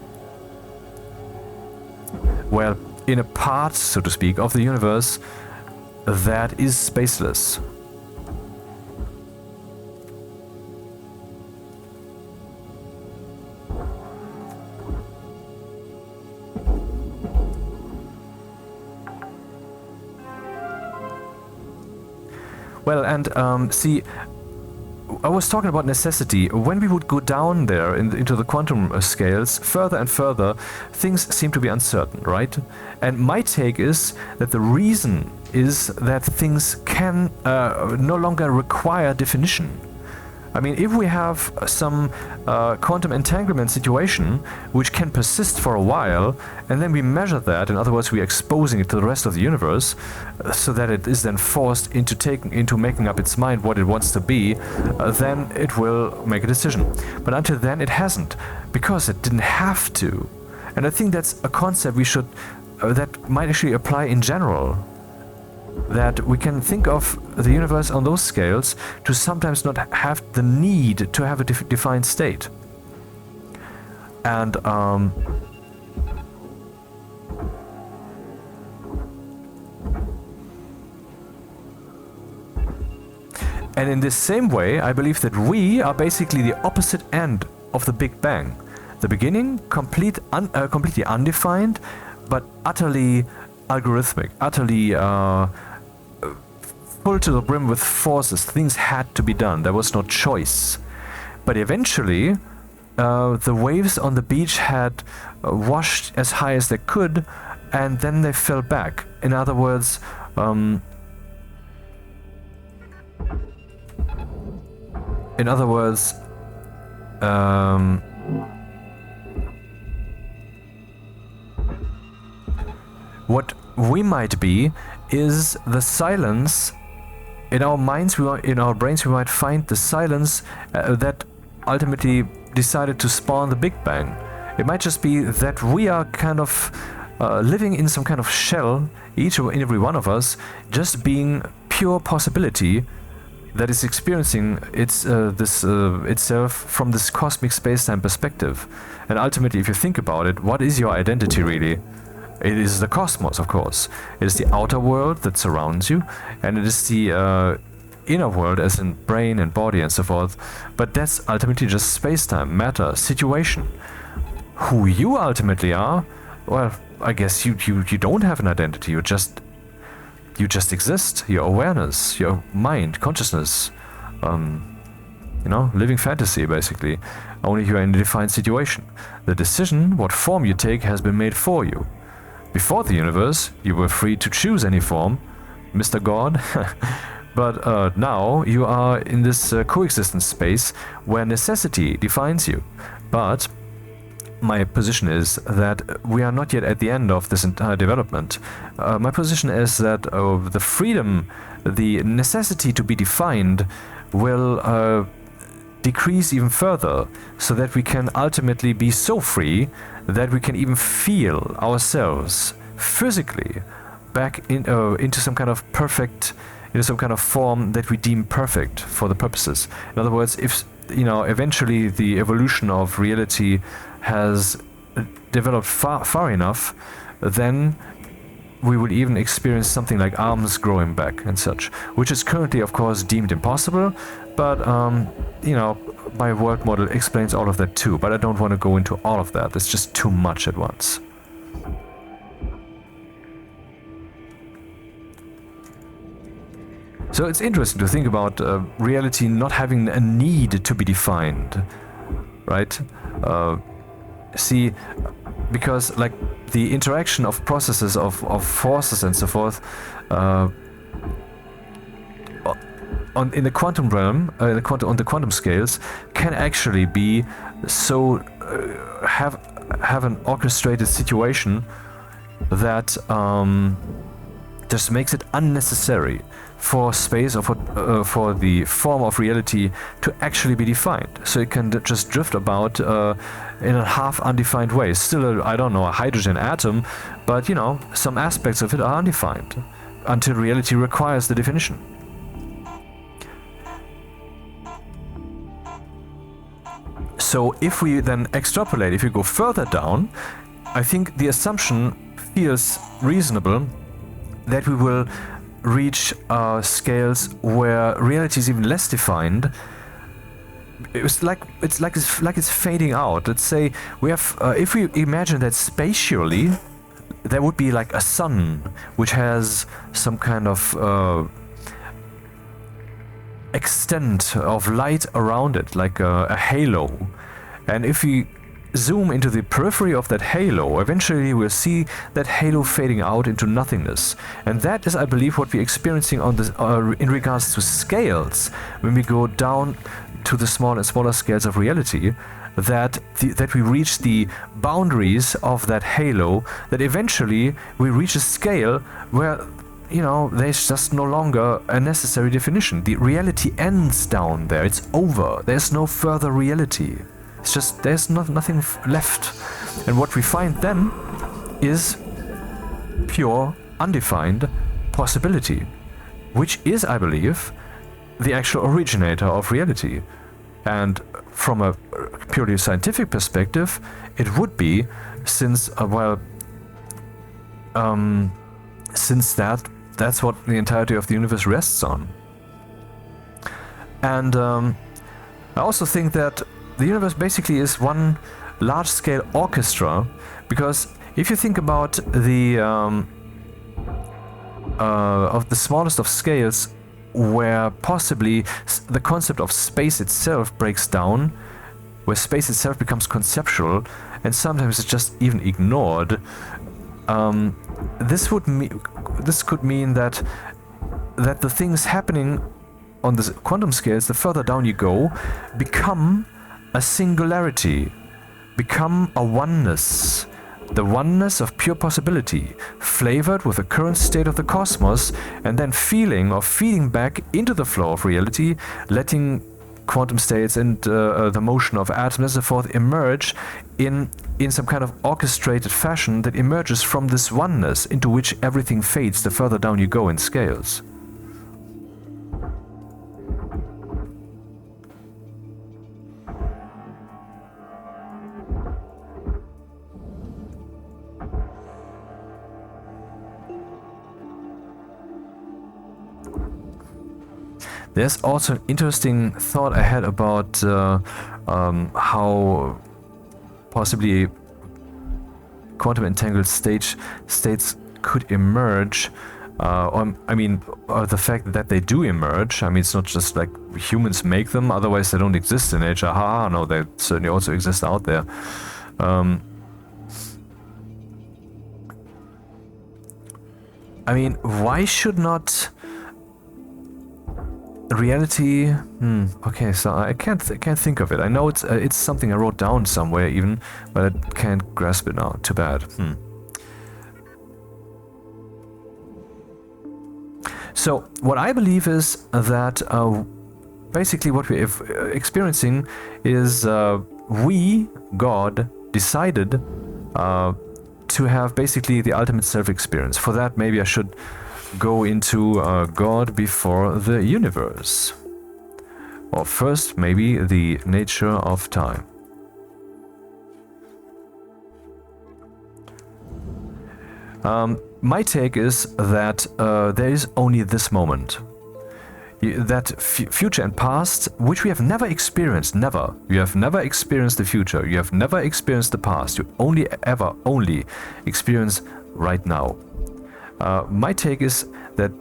part, so to speak, of the universe that is spaceless. Well, and see, I was talking about necessity. When we would go down there into the quantum scales, further and further, things seem to be uncertain, right? And my take is that the reason is that things can no longer require definition. I mean, if we have some quantum entanglement situation which can persist for a while, and then we measure that, in other words, we're exposing it to the rest of the universe, so that it is then forced into making up its mind what it wants to be, then it will make a decision. But until then, it hasn't, because it didn't have to. And I think that's a concept we should that might actually apply in general. That we can think of the universe on those scales to sometimes not have the need to have a defined state. And in this same way, I believe that we are basically the opposite end of the Big Bang. The beginning, completely undefined, but utterly algorithmic, utterly full to the brim with forces. Things had to be done. There was no choice. But eventually, the waves on the beach had washed as high as they could, and then they fell back. In other words, what we might be is the silence in our minds, in our brains. We might find the silence that ultimately decided to spawn the Big Bang. It might just be that we are kind of living in some kind of shell, each and every one of us, just being pure possibility that is experiencing itself from this cosmic space-time perspective. And ultimately, if you think about it, what is your identity really? It is the cosmos, of course. It is the outer world that surrounds you, and it is the inner world, as in brain and body and so forth. But that's ultimately just space-time, matter, situation. Who you ultimately are, well, I guess you don't have an identity. You just exist. Your awareness, your mind, consciousness, living fantasy, basically. Only you are in a defined situation. The decision, what form you take, has been made for you. Before the universe, you were free to choose any form, Mr. God. But now you are in this coexistence space where necessity defines you. But my position is that we are not yet at the end of this entire development. My position is that the freedom, the necessity to be defined will decrease even further, so that we can ultimately be so free that we can even feel ourselves physically back into some kind of perfect, into some kind of form that we deem perfect for the purposes. In other words, if eventually the evolution of reality has developed far enough, then we will even experience something like arms growing back and such, which is currently, of course, deemed impossible. But my world model explains all of that too. But I don't want to go into all of that. It's just too much at once. So it's interesting to think about reality not having a need to be defined, right? See, because like the interaction of processes of forces and so forth in the quantum realm, on the quantum scales, can actually be so have an orchestrated situation that just makes it unnecessary for space or for the form of reality to actually be defined. So it can just drift about in a half undefined way. Still, I don't know, a hydrogen atom, but some aspects of it are undefined until reality requires the definition. So if we then extrapolate, if we go further down, I think the assumption feels reasonable that we will reach scales where reality is even less defined. It's like it's fading out. Let's say we have, if we imagine that spatially, there would be like a sun which has some kind of extent of light around it, like a halo. And if we zoom into the periphery of that halo, eventually we'll see that halo fading out into nothingness. And that is, I believe, what we're experiencing on this, in regards to scales, when we go down to the smaller and smaller scales of reality, that we reach the boundaries of that halo, that eventually we reach a scale where there's just no longer a necessary definition. The reality ends down there. It's over. There's no further reality. It's just there's nothing left. And what we find then is pure, undefined possibility, which is, I believe, the actual originator of reality. And from a purely scientific perspective, it would be, since that's what the entirety of the universe rests on. And I also think that the universe basically is one large-scale orchestra, because if you think about the of the smallest of scales, where possibly the concept of space itself breaks down, where space itself becomes conceptual and sometimes it's just even ignored, this could mean that the things happening on the quantum scales, the further down you go, become a singularity, become a oneness. The oneness of pure possibility, flavored with the current state of the cosmos, and then feeding back into the flow of reality, letting quantum states and the motion of atoms and so forth emerge in some kind of orchestrated fashion that emerges from this oneness into which everything fades the further down you go in scales. There's also an interesting thought I had about how possibly quantum entangled states could emerge, or the fact that they do emerge. I mean, it's not just like humans make them, otherwise they don't exist in nature. Haha, no, they certainly also exist out there. I mean, why should not reality? Okay, so I can't think of it. I know it's something I wrote down somewhere even, but I can't grasp it now. Too bad. So what I believe is that basically what we're experiencing is we, God, decided to have basically the ultimate self-experience. For that, maybe I should go into God before the universe. Or first, maybe the nature of time. My take is that there is only this moment. That future and past, which we have never experienced, never. You have never experienced the future. You have never experienced the past. You only experience right now. My take is that,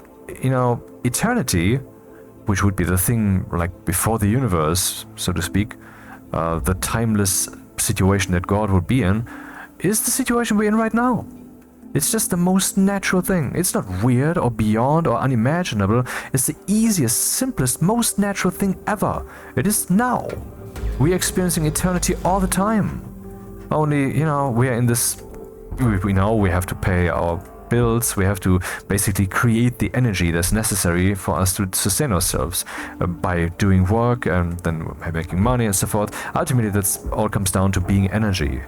eternity, which would be the thing like before the universe, so to speak, the timeless situation that God would be in, is the situation we're in right now. It's just the most natural thing. It's not weird or beyond or unimaginable. It's the easiest, simplest, most natural thing ever. It is now. We're experiencing eternity all the time. Only, we are in this... We know we have to pay our bills. We have to basically create the energy that's necessary for us to sustain ourselves by doing work and then making money and so forth. Ultimately, that's all comes down to being energy,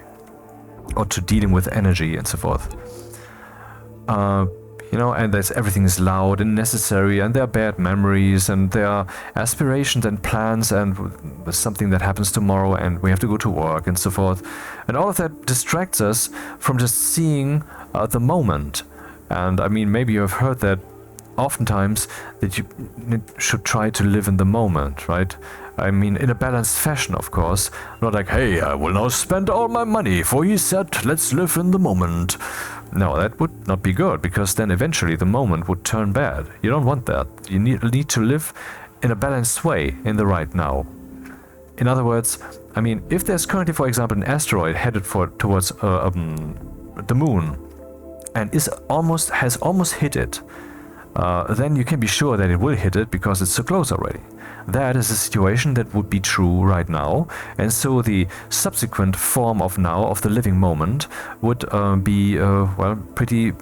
or to dealing with energy and so forth. And everything is loud and necessary, and there are bad memories, and there are aspirations and plans, and something that happens tomorrow, and we have to go to work and so forth. And all of that distracts us from just seeing the moment. And I mean, maybe you have heard that oftentimes, that you should try to live in the moment, right? I mean, in a balanced fashion, of course. Not like, hey, I will now spend all my money, for he said, let's live in the moment. No, that would not be good, because then eventually the moment would turn bad. You don't want that. You need to live in a balanced way, in the right now. In other words, I mean, if there's currently, for example, an asteroid headed towards the moon, and has almost hit it, then you can be sure that it will hit it because it's so close already. That is a situation that would be true right now, and so the subsequent form of now, of the living moment, would be pretty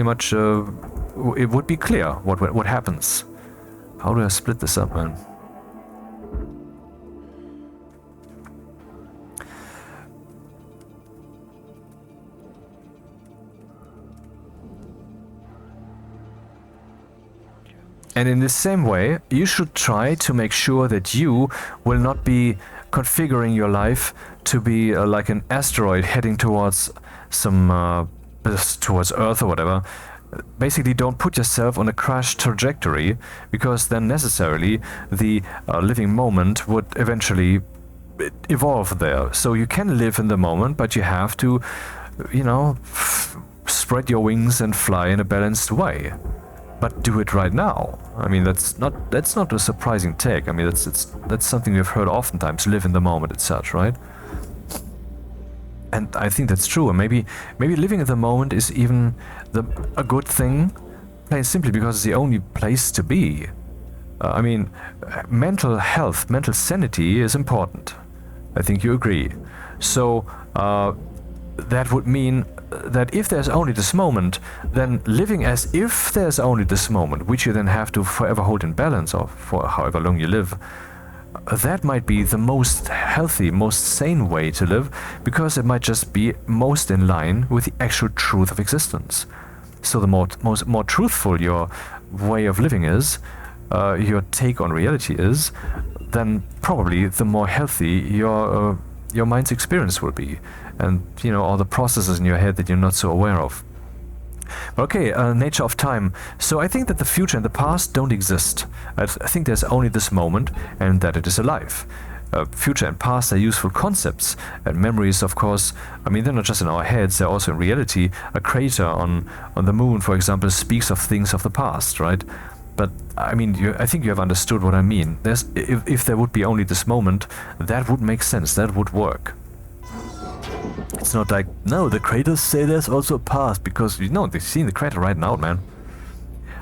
much. It would be clear what happens. How do I split this up, man? And in the same way, you should try to make sure that you will not be configuring your life to be like an asteroid heading towards towards Earth or whatever. Basically, don't put yourself on a crash trajectory, because then necessarily the living moment would eventually evolve there. So you can live in the moment, but you have to, spread your wings and fly in a balanced way. but do it right now. I mean, that's not a surprising take. I mean, that's something we've heard oftentimes. Live in the moment, and such, right? And I think that's true. And maybe living in the moment is even a good thing, plain simply because it's the only place to be. I mean, mental health, mental sanity is important. I think you agree. So that would mean that if there's only this moment, then living as if there's only this moment, which you then have to forever hold in balance or for however long you live, that might be the most healthy, most sane way to live, because it might just be most in line with the actual truth of existence. So the more truthful your way of living is, your take on reality is, then probably the more healthy your mind's experience will be, and all the processes in your head that you're not so aware of. Okay, nature of time. So I think that the future and the past don't exist. I think there's only this moment, and that it is alive. Future and past are useful concepts, and memories, of course, I mean, they're not just in our heads, they're also in reality. A crater on the moon, for example, speaks of things of the past, right? But I mean, I think you have understood what I mean. If there would be only this moment, that would make sense, that would work. It's not like, no, the craters say there's also a past, because they've seen the crater right now, man.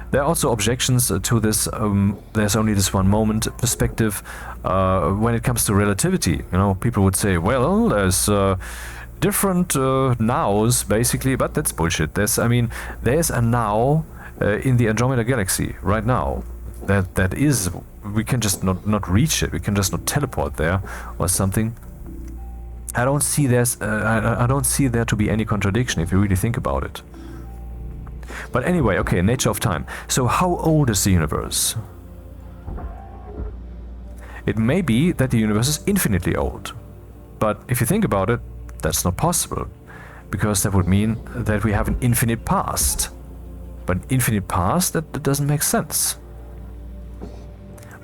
There are also objections to this there's only this one moment perspective when it comes to relativity. People would say, well, there's different nows, basically, but that's bullshit. There's a now in the Andromeda Galaxy right now. That is, we can just not reach it. We can just not teleport there or something. I don't see there to be any contradiction if you really think about it. But anyway, okay, nature of time. So how old is the universe? It may be that the universe is infinitely old. But if you think about it, that's not possible. Because that would mean that we have an infinite past. But an infinite past, that doesn't make sense.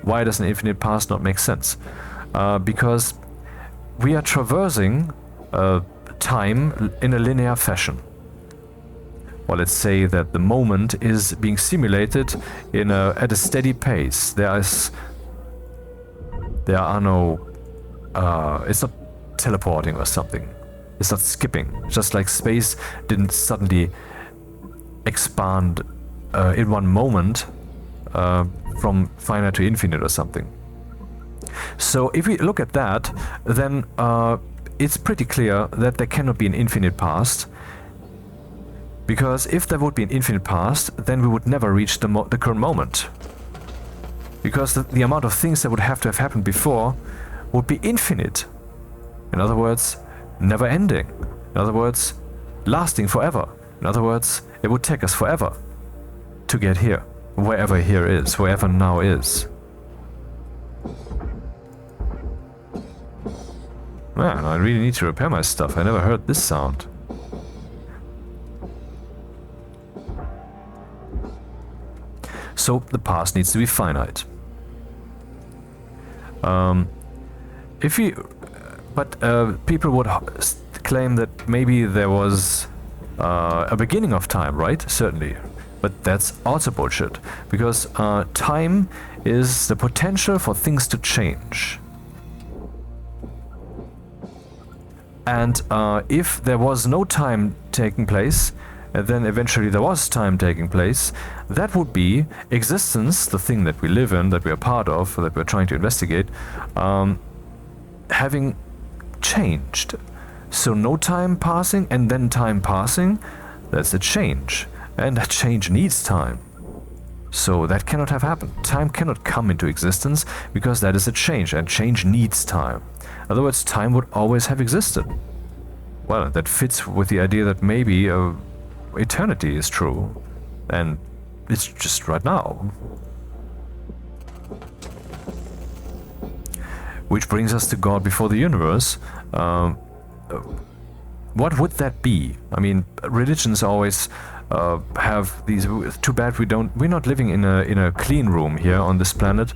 Why does an infinite past not make sense? Because we are traversing time in a linear fashion. Well, let's say that the moment is being simulated at a steady pace. It's not teleporting or something. It's not skipping. Just like space didn't suddenly expand in one moment from finite to infinite or something. So if we look at that, then it's pretty clear that there cannot be an infinite past. Because if there would be an infinite past, then we would never reach the current moment. Because the amount of things that would have to have happened before would be infinite. In other words, never ending. In other words, lasting forever. In other words, it would take us forever to get here, wherever here is, wherever now is. Man, I really need to repair my stuff. I never heard this sound. So the past needs to be finite. People would claim that maybe there was a beginning of time, right? Certainly. But that's also bullshit. Because time is the potential for things to change. And if there was no time taking place, and then eventually there was time taking place, that would be existence, the thing that we live in, that we are part of, that we're trying to investigate, having changed. So no time passing and then time passing, that's a change. And that change needs time. So that cannot have happened. Time cannot come into existence because that is a change, and change needs time. In other words, time would always have existed. Well, that fits with the idea that maybe eternity is true, and it's just right now. Which brings us to God before the universe. What would that be? I mean, religions always have these. Too bad we're not living in a clean room here on this planet,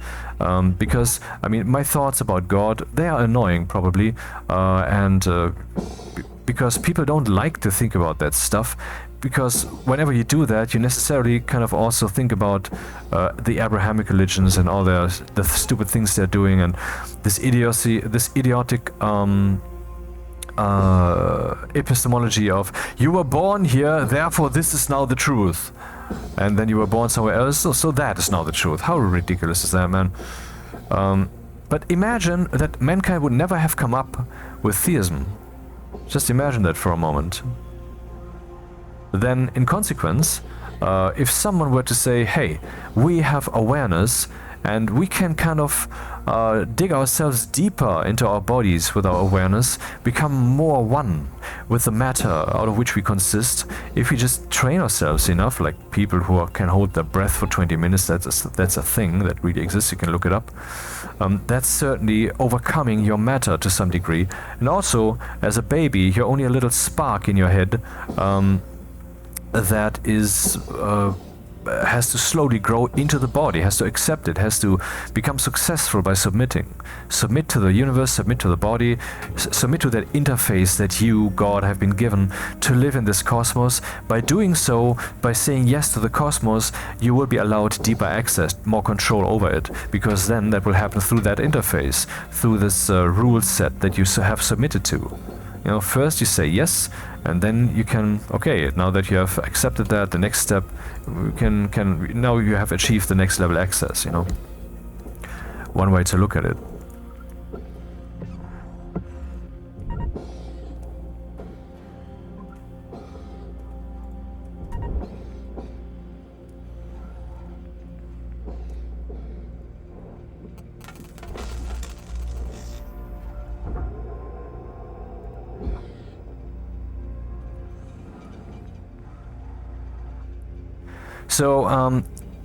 because I mean, my thoughts about God, they are annoying probably, and because people don't like to think about that stuff, because whenever you do that, you necessarily kind of also think about the Abrahamic religions and all the stupid things they're doing, and this idiotic epistemology of you were born here, therefore this is now the truth, and then you were born somewhere else, so that is now the truth. How ridiculous is that, man? But imagine that mankind would never have come up with theism. Just imagine that for a moment. Then, in consequence, if someone were to say, hey, we have awareness and we can kind of dig ourselves deeper into our bodies with our awareness, become more one with the matter out of which we consist, if we just train ourselves enough, like people who can hold their breath for 20 minutes, that's a thing that really exists, you can look it up. That's certainly overcoming your matter to some degree. And also, as a baby, you're only a little spark in your head that is has to slowly grow into the body, has to accept it, has to become successful by submitting. Submit to the universe, submit to the body, submit to that interface that you, God, have been given to live in this cosmos. By doing so, by saying yes to the cosmos, you will be allowed deeper access, more control over it, because then that will happen through that interface, through this rule set that you have submitted to. You know, first you say yes, and then you can, okay, now that you have accepted that, the next step, now you have achieved the next level access, you know. One way to look at it. So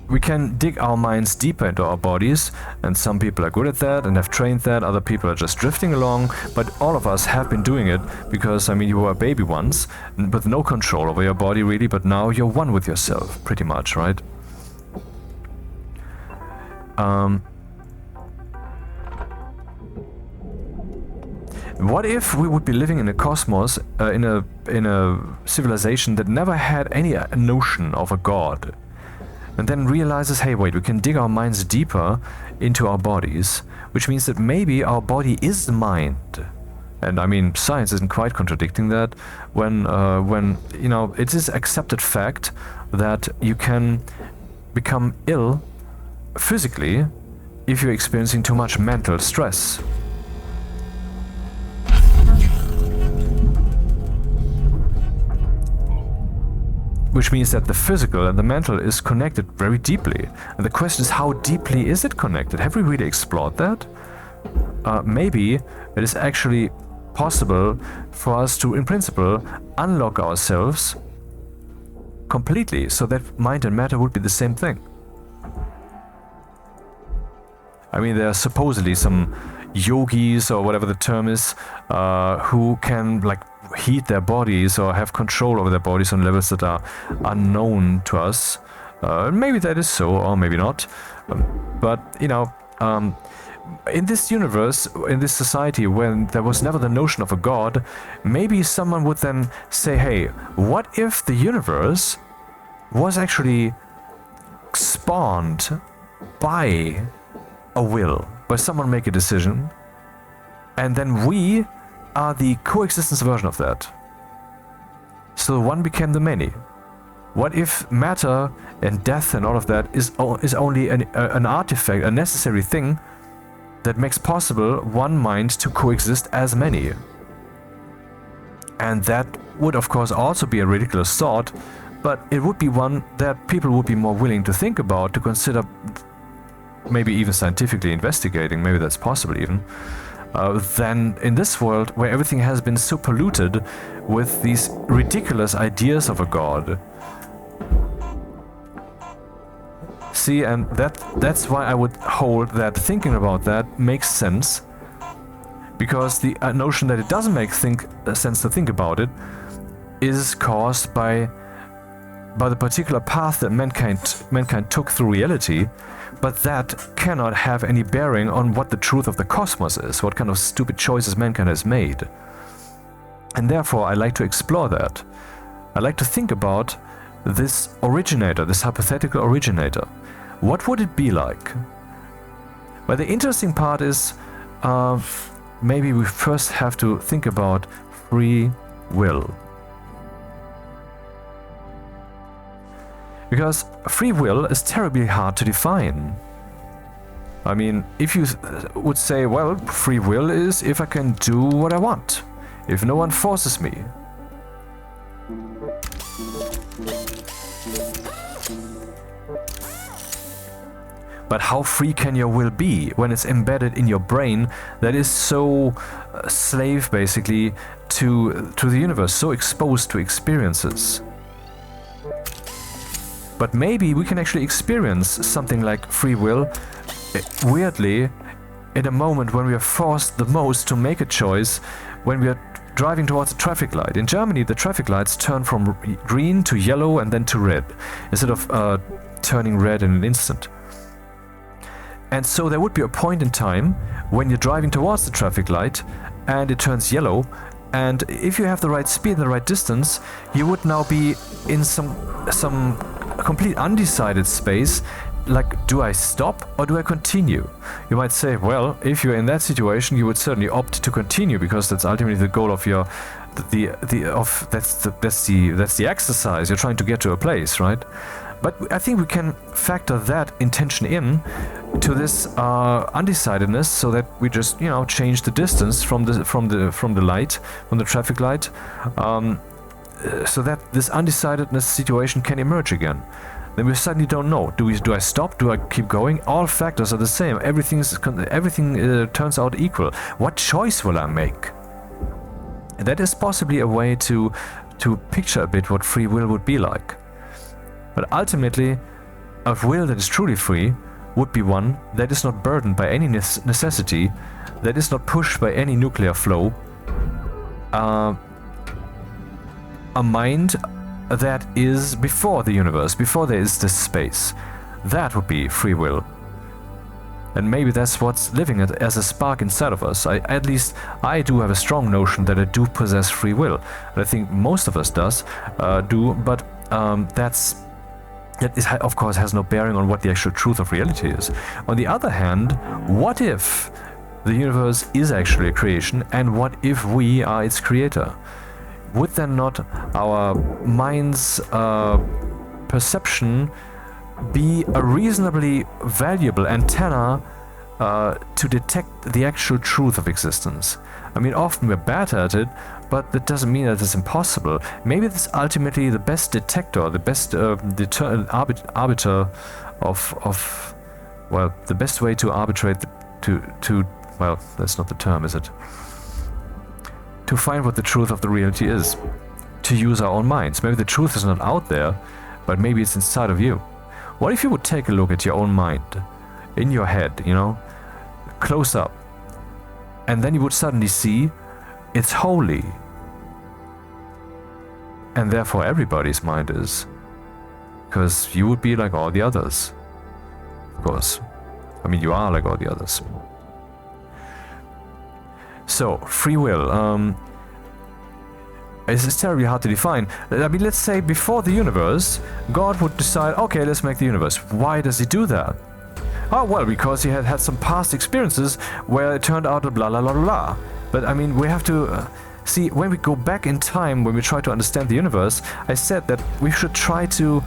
we can dig our minds deeper into our bodies, and some people are good at that and have trained that, other people are just drifting along, but all of us have been doing it because, I mean, you were a baby once with no control over your body really, but now you're one with yourself, pretty much, right? What if we would be living in a cosmos, in a civilization that never had any notion of a god, and then realizes, hey, wait, we can dig our minds deeper into our bodies, which means that maybe our body is the mind. And I mean, science isn't quite contradicting that when you know, it is accepted fact that you can become ill physically if you're experiencing too much mental stress. Which means that the physical and the mental is connected very deeply. And the question is, how deeply is it connected? Have we really explored that? Maybe it is actually possible for us to, in principle, unlock ourselves completely, so that mind and matter would be the same thing. I mean, there are supposedly some yogis, or whatever the term is, who can, like, heat their bodies or have control over their bodies on levels that are unknown to us. Maybe that is so, or maybe not. But, you know, in this universe, in this society, when there was never the notion of a god, maybe someone would then say, hey, what if the universe was actually spawned by a will, by someone make a decision, and then we are the coexistence version of that. So the one became the many. What if matter and death and all of that is only an artifact, a necessary thing that makes possible one mind to coexist as many? And that would of course also be a ridiculous thought, but it would be one that people would be more willing to think about, to consider, maybe even scientifically investigating, maybe that's possible even, than in this world where everything has been so polluted with these ridiculous ideas of a god. See, and that's why I would hold that thinking about that makes sense, because the notion that it doesn't make sense to think about it is caused by the particular path that mankind took through reality, but that cannot have any bearing on what the truth of the cosmos is, what kind of stupid choices mankind has made. And therefore I like to explore that. I'd like to think about this originator, this hypothetical originator. What would it be like? But the interesting part is, maybe we first have to think about free will. Because free will is terribly hard to define. I mean, if you would say, well, free will is if I can do what I want, if no one forces me. But how free can your will be when it's embedded in your brain that is so slave, basically, to the universe, so exposed to experiences? But maybe we can actually experience something like free will, weirdly, in a moment when we are forced the most to make a choice, when we are driving towards a traffic light. In Germany, the traffic lights turn from green to yellow and then to red, instead of turning red in an instant. And so there would be a point in time when you're driving towards the traffic light and it turns yellow, and if you have the right speed and the right distance, you would now be in some complete undecided space, like, do I stop or do I continue? You might say, well, if you're in that situation, you would certainly opt to continue, because that's ultimately the goal of your that's the exercise. You're trying to get to a place, right? But I think we can factor that intention in to this undecidedness, so that we just, you know, change the distance from the light, from the traffic light, so that this undecidedness situation can emerge again. Then we suddenly don't know. Do I stop? Do I keep going? All factors are the same. Everything turns out equal. What choice will I make? That is possibly a way to picture a bit what free will would be like. But ultimately, a will that is truly free would be one that is not burdened by any necessity, that is not pushed by any nuclear flow, a mind that is before the universe, before there is this space. That would be free will. And maybe that's what's living as a spark inside of us. At least I do have a strong notion that I do possess free will. And I think most of us do, but that is, of course, has no bearing on what the actual truth of reality is. On the other hand, what if the universe is actually a creation, and what if we are its creator? Would then not our mind's perception be a reasonably valuable antenna to detect the actual truth of existence? I mean, often we're bad at it, but that doesn't mean that it's impossible. Maybe that's ultimately the best detector, the best arbiter of well, the best way to arbitrate, well, that's not the term, is it? To find what the truth of the reality is. To use our own minds. Maybe the truth is not out there, but maybe it's inside of you. What if you would take a look at your own mind, in your head, you know, close up, and then you would suddenly see it's holy. And therefore everybody's mind is. Because you would be like all the others. Of course. I mean, you are like all the others. So, free will. It's terribly hard to define. I mean, let's say before the universe, God would decide, okay, let's make the universe. Why does he do that? Oh, well, because he had some past experiences where it turned out blah, blah, blah, blah. But, I mean, we have to see, when we go back in time, when we try to understand the universe, I said that we should try to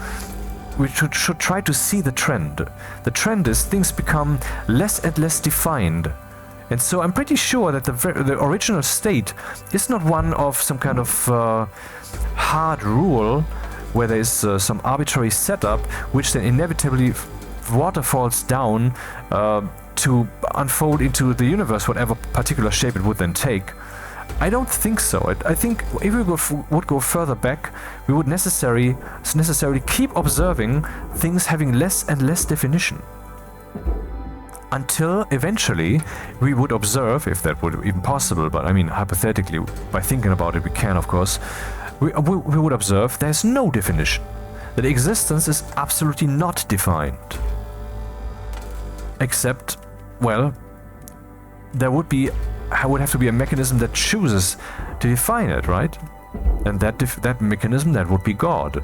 see the trend. The trend is things become less and less defined. And so I'm pretty sure that the original state is not one of some kind of hard rule where there is some arbitrary setup which then inevitably waterfalls down to unfold into the universe, whatever particular shape it would then take. I don't think so. I think if we would go further back, we would necessarily keep observing things having less and less definition. Until eventually we would observe, if that would even possible, but I mean hypothetically, by thinking about it we can, of course, we would observe there's no definition. That existence is absolutely not defined. Except, well, there would have to be a mechanism that chooses to define it, right? And that mechanism, that would be God.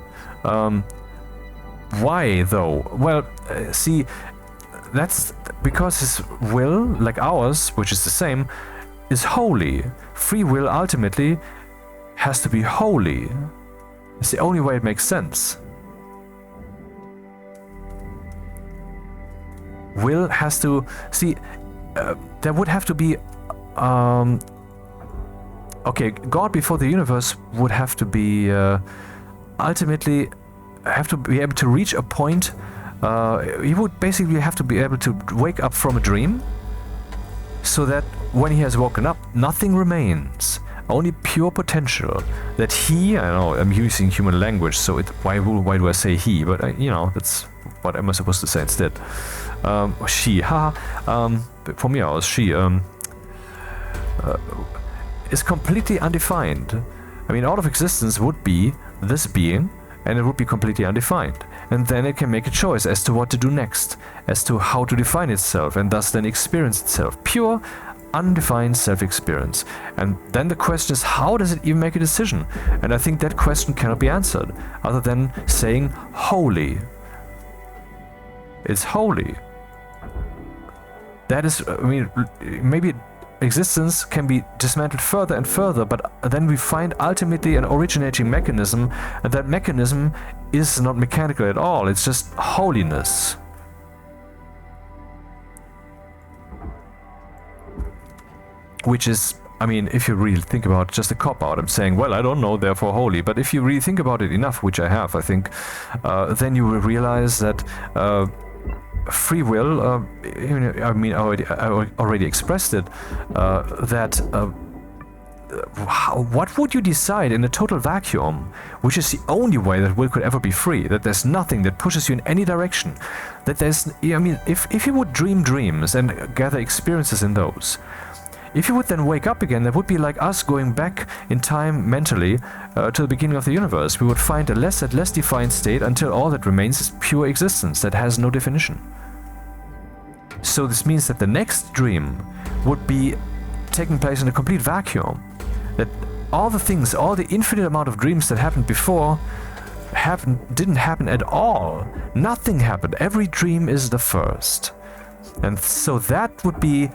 Why though? Well, see, that's because his will, like ours, which is the same, is holy. Free will ultimately has to be holy. It's the only way it makes sense. Will has to... See, there would have to be... okay, God before the universe would have to be... ultimately have to be able to reach a point... he would basically have to be able to wake up from a dream, so that when he has woken up, nothing remains, only pure potential. That he, I know I'm using human language, so why do I say he? But you know, that's what am I supposed to say instead? She, for me, I was she. Is completely undefined. I mean, out of existence would be this being, and it would be completely undefined. And then it can make a choice as to what to do next, as to how to define itself, and thus then experience itself. Pure, undefined self-experience. And then the question is, how does it even make a decision? And I think that question cannot be answered, other than saying holy. It's holy. That is, I mean, maybe existence can be dismantled further and further, but then we find ultimately an originating mechanism, and that mechanism is not mechanical at all, it's just holiness. Which is, I mean, if you really think about it, just a cop-out. I'm saying, well, I don't know, therefore holy, but if you really think about it enough, which I have, I think, then you will realize that free will, I mean, I already expressed it, that what would you decide in a total vacuum, which is the only way that will could ever be free, that there's nothing that pushes you in any direction, that there's, I mean, if you would dream dreams and gather experiences in those, if you would then wake up again, that would be like us going back in time mentally to the beginning of the universe. We would find a less and less defined state until all that remains is pure existence that has no definition. So this means that the next dream would be taking place in a complete vacuum. That all the things, all the infinite amount of dreams that happened before didn't happen at all. Nothing happened. Every dream is the first. And so that would be,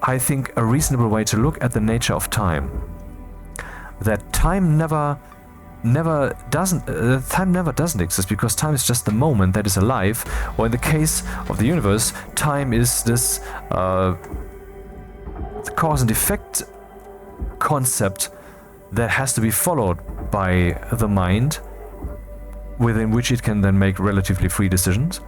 I think, a reasonable way to look at the nature of time. That time never doesn't exist, because time is just the moment that is alive, or in the case of the universe, time is this cause and effect concept that has to be followed by the mind, within which it can then make relatively free decisions.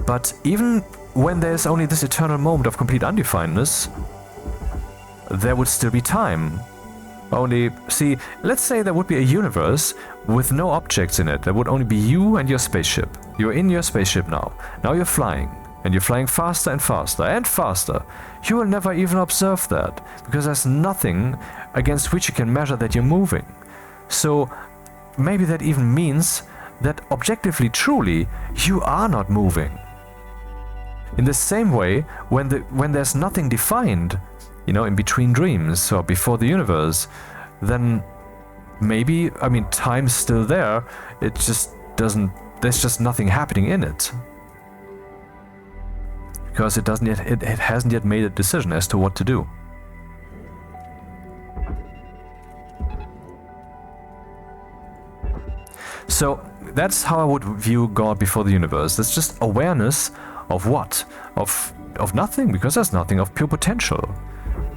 But even when there's only this eternal moment of complete undefinedness, there would still be time. Only, see, let's say there would be a universe with no objects in it. There would only be you and your spaceship. You're in your spaceship now. Now you're flying. And you're flying faster and faster and faster. You will never even observe that, because there's nothing against which you can measure that you're moving. So maybe that even means that objectively, truly, you are not moving. In the same way, when there's nothing defined, you know, in between dreams or before the universe, then maybe, I mean, time's still there, it just doesn't, there's just nothing happening in it. Because it hasn't yet made a decision as to what to do. So that's how I would view God before the universe. That's just awareness of what? Of nothing, because there's nothing, of pure potential.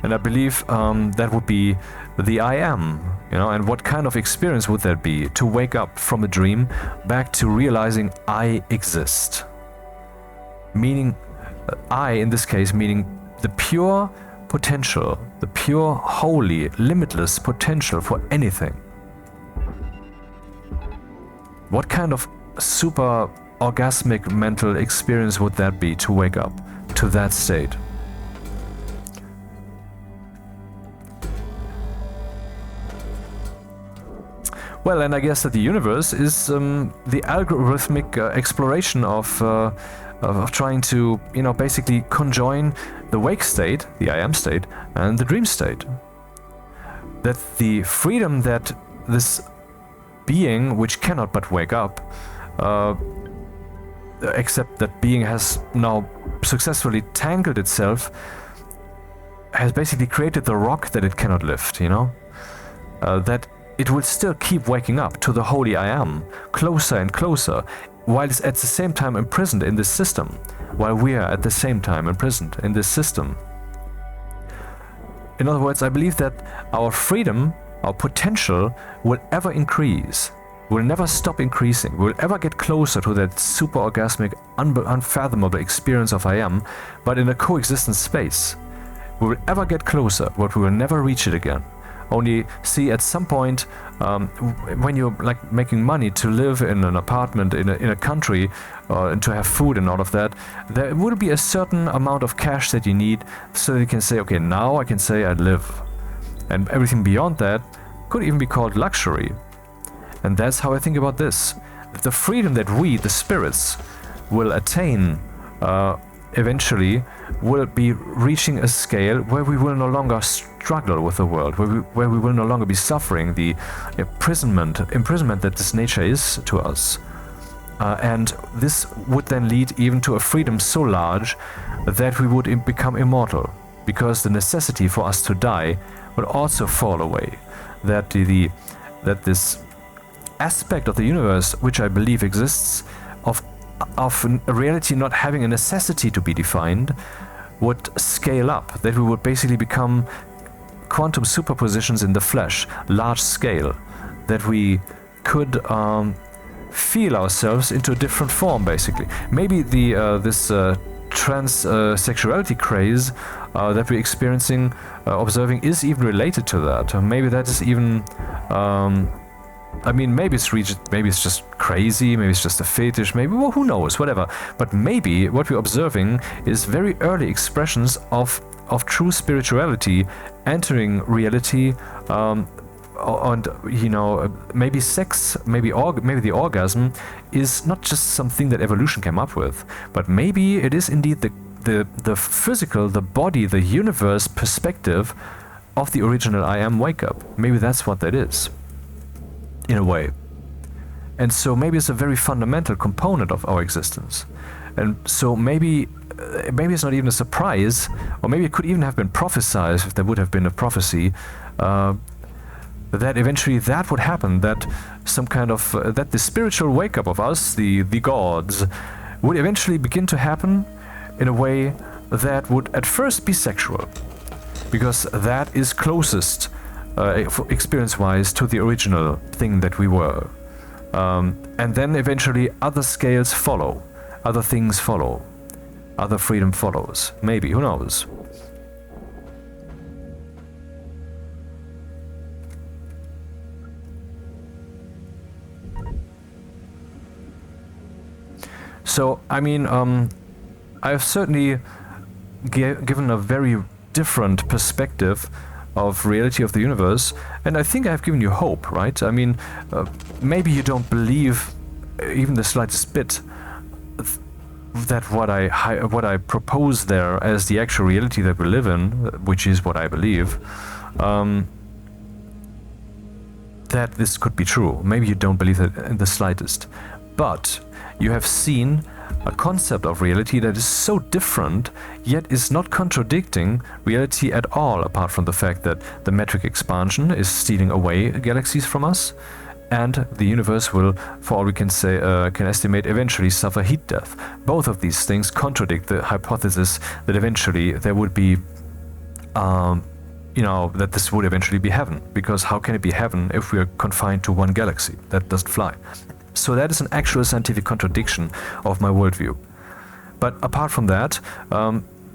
And I believe that would be the I am, you know, and what kind of experience would that be? To wake up from a dream back to realizing I exist. Meaning, I, in this case, meaning the pure potential, the pure, holy, limitless potential for anything. What kind of super orgasmic mental experience would that be to wake up to that state? Well, and I guess that the universe is the algorithmic exploration of trying to, you know, basically conjoin the wake state, the I am state, and the dream state. that the freedom that this being, which cannot but wake up, except that being has now successfully tangled itself, has basically created the rock that it cannot lift, you know? That it will still keep waking up to the holy I am, closer and closer, while it's at the same time imprisoned in this system, while we are at the same time imprisoned in this system. In other words, I believe that our freedom, our potential, will ever increase, will never stop increasing, will ever get closer to that super orgasmic, unfathomable experience of I am, but in a coexistence space. We will ever get closer, but we will never reach it again. Only see at some point, when you're like making money to live in an apartment in a country and to have food and all of that, there will be a certain amount of cash that you need so that you can say, okay, now I can say I live. And everything beyond that could even be called luxury. And that's how I think about this. The freedom that we, the spirits, will attain eventually will be reaching a scale where we will no longer struggle with the world, where we will no longer be suffering the imprisonment that this nature is to us. And this would then lead even to a freedom so large that we would become immortal, because the necessity for us to die would also fall away. That this aspect of the universe, which I believe exists, of a reality not having a necessity to be defined, would scale up, that we would basically become quantum superpositions in the flesh, large scale, that we could feel ourselves into a different form, basically. Maybe this transsexuality craze that we're experiencing, observing, is even related to that. Or maybe that is even I mean, maybe it's just crazy, maybe it's just a fetish, maybe, well, who knows, whatever. But maybe what we're observing is very early expressions of true spirituality entering reality, and, you know, maybe sex, maybe the orgasm is not just something that evolution came up with, but maybe it is indeed the physical, the body, the universe perspective of the original I am wake up. Maybe that's what that is, in a way. And so maybe it's a very fundamental component of our existence. And so maybe it's not even a surprise, or maybe it could even have been prophesied, if there would have been a prophecy, that eventually that would happen, that some kind of that the spiritual wake up of us, the gods, would eventually begin to happen in a way that would at first be sexual, because that is closest experience-wise to the original thing that we were. And then eventually other scales follow, other things follow, other freedom follows. Maybe, who knows? So, I mean, I've certainly given a very different perspective of reality of the universe, and I think I've given you hope, right? I mean, maybe you don't believe even the slightest bit that what I propose there as the actual reality that we live in, which is what I believe, that this could be true. Maybe you don't believe it in the slightest, but you have seen a concept of reality that is so different, yet is not contradicting reality at all, apart from the fact that the metric expansion is stealing away galaxies from us, and the universe will, for all we can say, can estimate, eventually suffer heat death. Both of these things contradict the hypothesis that eventually there would be, that this would eventually be heaven, because how can it be heaven if we are confined to one galaxy? That doesn't fly. So that is an actual scientific contradiction of my worldview. But apart from that,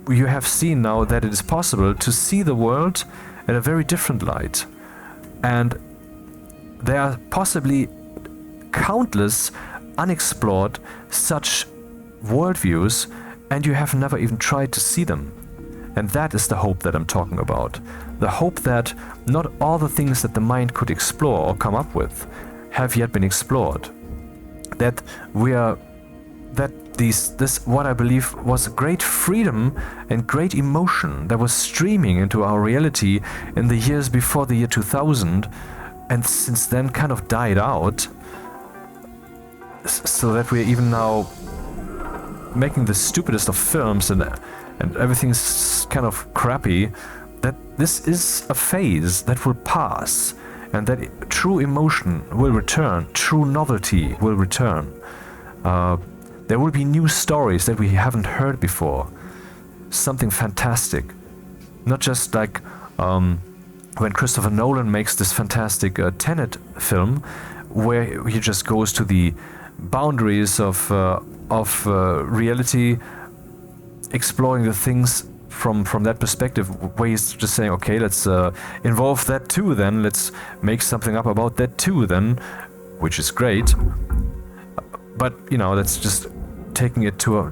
you have seen now that it is possible to see the world in a very different light. And there are possibly countless unexplored such worldviews, and you have never even tried to see them. And that is the hope that I'm talking about. The hope that not all the things that the mind could explore or come up with have yet been explored. That we are that this what I believe was great freedom and great emotion that was streaming into our reality in the years before the year 2000, and since then kind of died out, so that we're even now making the stupidest of films and everything's kind of crappy, that this is a phase that will pass, and that true emotion will return, true novelty will return. There will be new stories that we haven't heard before. Something fantastic. Not just like when Christopher Nolan makes this fantastic Tenet film, where he just goes to the boundaries of reality, exploring the things from that perspective, where he's just saying, okay, let's involve that too then, let's make something up about that too then, which is great. But, you know, that's just taking it to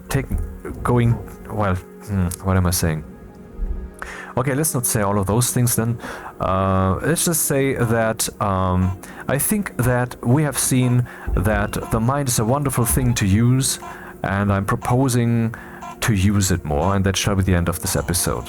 what am I saying? Okay, let's not say all of those things then. Let's just say that I think that we have seen that the mind is a wonderful thing to use, and I'm proposing to use it more, and that shall be the end of this episode.